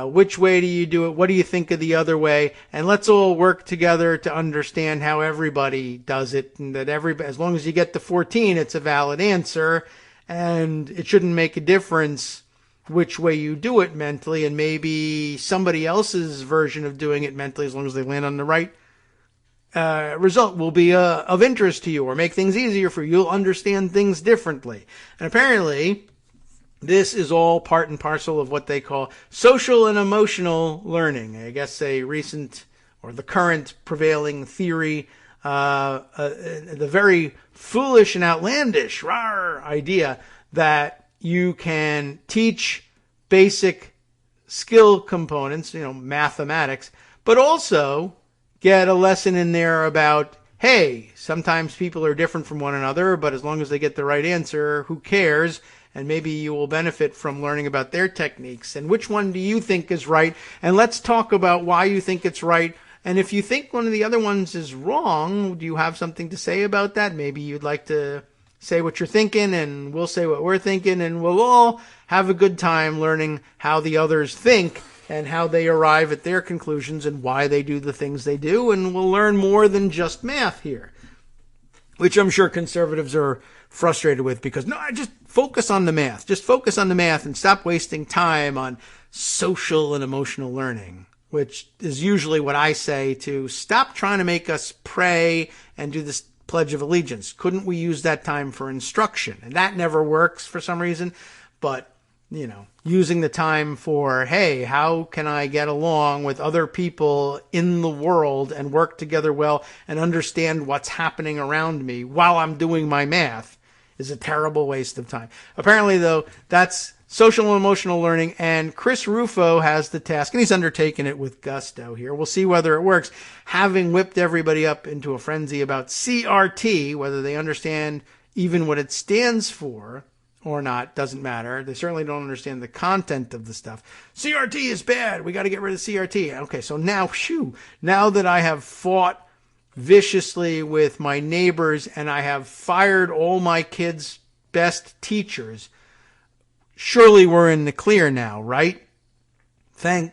which way do you do it? What do you think of the other way? And let's all work together to understand how everybody does it, and that as long as you get to 14, it's a valid answer, and it shouldn't make a difference which way you do it mentally, and maybe somebody else's version of doing it mentally, as long as they land on the right result, will be of interest to you or make things easier for you. You'll understand things differently. And apparently, this is all part and parcel of what they call social and emotional learning. I guess a recent, or the current prevailing theory, the very foolish and outlandish idea that you can teach basic skill components, mathematics, but also get a lesson in there about, hey, sometimes people are different from one another, but as long as they get the right answer, who cares? And maybe you will benefit from learning about their techniques. And which one do you think is right? And let's talk about why you think it's right. And if you think one of the other ones is wrong, do you have something to say about that? Maybe you'd like to say what you're thinking, and we'll say what we're thinking, and we'll all have a good time learning how the others think and how they arrive at their conclusions and why they do the things they do. And we'll learn more than just math here, which I'm sure conservatives are frustrated with, because no, I just focus on the math. Just focus on the math and stop wasting time on social and emotional learning, which is usually what I say to stop trying to make us pray and do this Pledge of Allegiance. Couldn't we use that time for instruction? And that never works for some reason. But, using the time for, hey, how can I get along with other people in the world and work together well and understand what's happening around me while I'm doing my math, is a terrible waste of time. Apparently, though, that's social and emotional learning, and Chris Rufo has the task, and he's undertaken it with gusto here. We'll see whether it works, having whipped everybody up into a frenzy about CRT, whether they understand even what it stands for or not, doesn't matter. They certainly don't understand the content of the stuff. CRT is bad. We got to get rid of CRT. Okay, so now that I have fought viciously with my neighbors and I have fired all my kids' best teachers, surely we're in the clear now, right?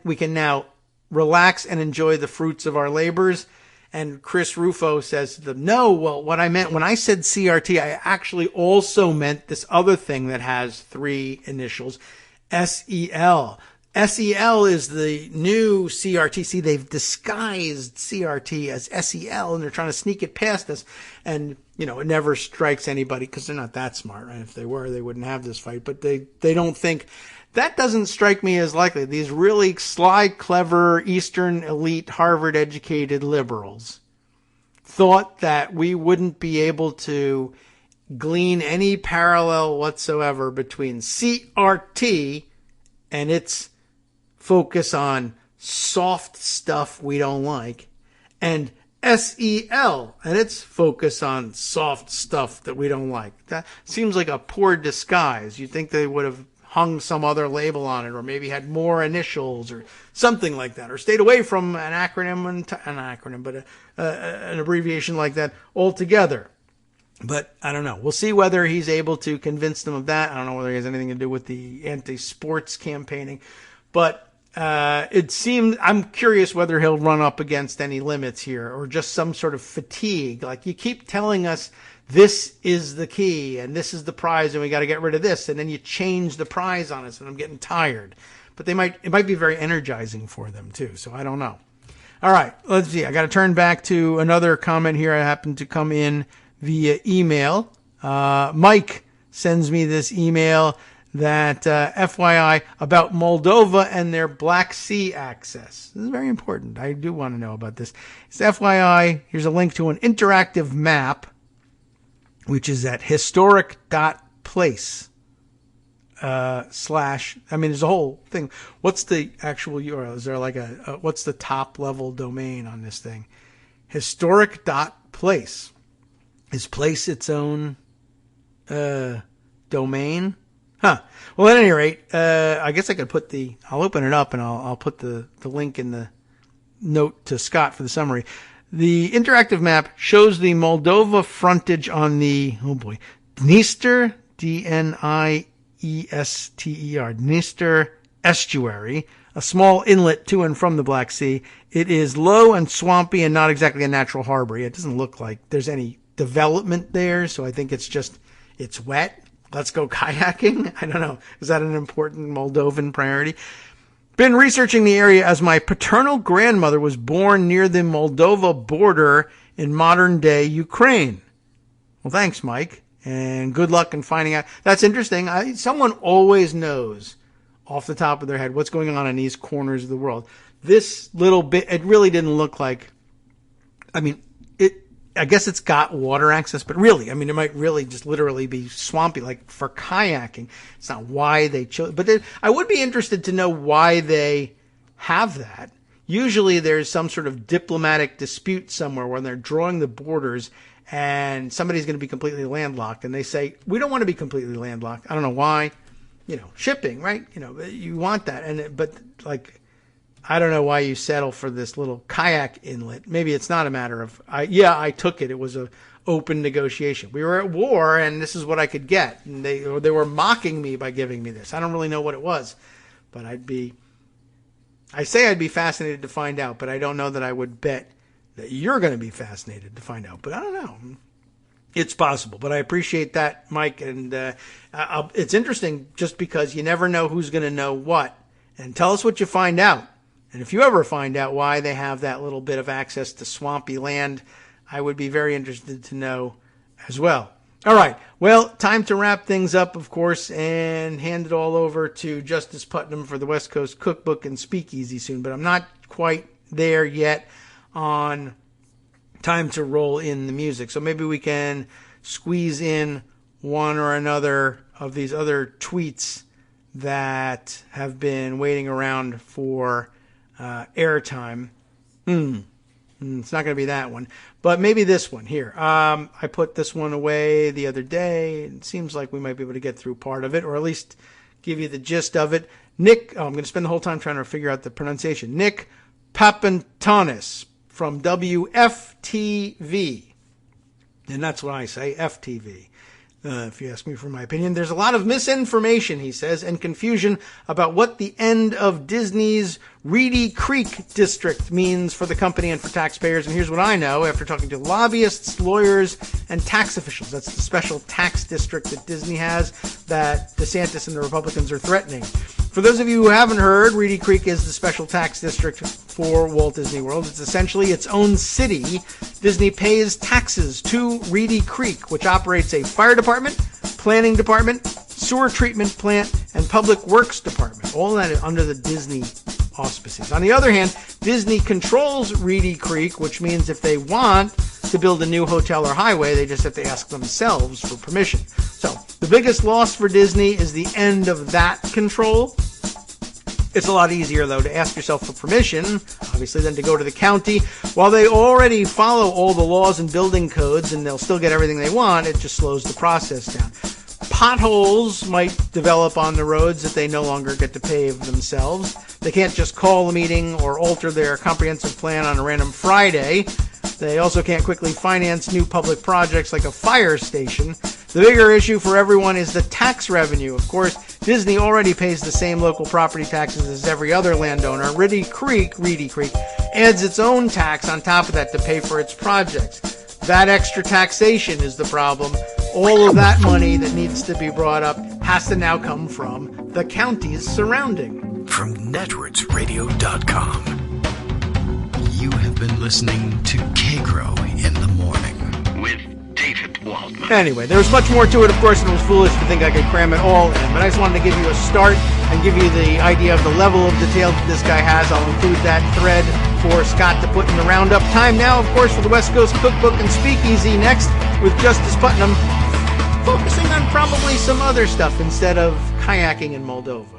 We can now relax and enjoy the fruits of our labors. And Chris Rufo says to them, no, well, what I meant when I said CRT, I actually also meant this other thing that has 3 initials, SEL. SEL is the new CRT. See, they've disguised CRT as SEL, and they're trying to sneak it past us. And, you know, it never strikes anybody because they're not that smart, right? If they were, they wouldn't have this fight. But they don't think. That doesn't strike me as likely. These really sly, clever, Eastern elite, Harvard-educated liberals thought that we wouldn't be able to glean any parallel whatsoever between CRT and its focus on soft stuff we don't like, and SEL and its focus on soft stuff that we don't like. That seems like a poor disguise. You'd think they would have hung some other label on it, or maybe had more initials or something like that, or stayed away from an abbreviation like that altogether. But I don't know. We'll see whether he's able to convince them of that. I don't know whether he has anything to do with the anti-sports campaigning. But it seems, I'm curious whether he'll run up against any limits here, or just some sort of fatigue. Like, you keep telling us this is the key and this is the prize and we got to get rid of this, and then you change the prize on us and I'm getting tired. But it might be very energizing for them too. So I don't know. All right, let's see. I got to turn back to another comment here. I happened to come in via email. Mike sends me this email that FYI about Moldova and their Black Sea access. This is very important. I do want to know about this. It's FYI. Here's a link to an interactive map, which is at historic.place / there's a whole thing. What's the actual URL? Is there like what's the top level domain on this thing? Historic.place. Is place its own domain? Huh. Well, at any rate, I guess I could put I'll open it up and I'll put the link in the note to Scott for the summary. The interactive map shows the Moldova frontage on the, Dniester, D-N-I-E-S-T-E-R, Dniester estuary, a small inlet to and from the Black Sea. It is low and swampy and not exactly a natural harbor. It doesn't look like there's any development there, so I think it's wet. Let's go kayaking. I don't know. Is that an important Moldovan priority? Been researching the area as my paternal grandmother was born near the Moldova border in modern day Ukraine. Well, thanks, Mike, and good luck in finding out. That's interesting. Someone always knows off the top of their head what's going on in these corners of the world. This little bit, it really didn't look like, I guess it's got water access, but really, it might really just literally be swampy, like for kayaking. It's not why they chose, but I would be interested to know why they have that. Usually there's some sort of diplomatic dispute somewhere when they're drawing the borders and somebody's going to be completely landlocked and they say, we don't want to be completely landlocked. I don't know why, shipping, right? You want that. But I don't know why you settle for this little kayak inlet. Maybe it's not a matter of, I took it. It was an open negotiation. We were at war and this is what I could get. And they were mocking me by giving me this. I don't really know what it was, but I'd be fascinated to find out, but I don't know that I would bet that you're going to be fascinated to find out, but I don't know. It's possible, but I appreciate that, Mike. And it's interesting just because you never know who's going to know what. And tell us what you find out. And if you ever find out why they have that little bit of access to swampy land, I would be very interested to know as well. All right. Well, time to wrap things up, of course, and hand it all over to Justice Putnam for the West Coast Cookbook and Speakeasy soon. But I'm not quite there yet on time to roll in the music. So maybe we can squeeze in one or another of these other tweets that have been waiting around for airtime. It's not going to be that one, but maybe this one here. I put this one away the other day. It seems like we might be able to get through part of it, or at least give you the gist of it. I'm going to spend the whole time trying to figure out the pronunciation. Nick Papantonis from WFTV. And that's what I say, FTV. If you ask me for my opinion, there's a lot of misinformation, he says, and confusion about what the end of Disney's Reedy Creek district means for the company and for taxpayers. And here's what I know after talking to lobbyists, lawyers, and tax officials. That's the special tax district that Disney has that DeSantis and the Republicans are threatening. For those of you who haven't heard, Reedy Creek is the special tax district for Walt Disney World. It's essentially its own city. Disney pays taxes to Reedy Creek, which operates a fire department, planning department, sewer treatment plant, and public works department. All that is under the Disney auspices. On the other hand, Disney controls Reedy Creek, which means if they want to build a new hotel or highway, they just have to ask themselves for permission. So the biggest loss for Disney is the end of that control. It's a lot easier, though, to ask yourself for permission, obviously, than to go to the county. While they already follow all the laws and building codes and they'll still get everything they want, it just slows the process down. Potholes might develop on the roads that they no longer get to pave themselves. They can't just call a meeting or alter their comprehensive plan on a random Friday. They also can't quickly finance new public projects like a fire station. The bigger issue for everyone is the tax revenue. Of course, Disney already pays the same local property taxes as every other landowner. Reedy Creek, adds its own tax on top of that to pay for its projects. That extra taxation is the problem. All of that money that needs to be brought up has to now come from the counties surrounding. From netrootsradio.com. You have been listening to Kagro in the Morning with David Waldman. Anyway, there's much more to it, of course, and it was foolish to think I could cram it all in, but I just wanted to give you a start and give you the idea of the level of detail that this guy has. I'll include that thread for Scott to put in the roundup. Time now, of course, for the West Coast Cookbook and Speakeasy next with Justice Putnam, focusing on probably some other stuff instead of kayaking in Moldova.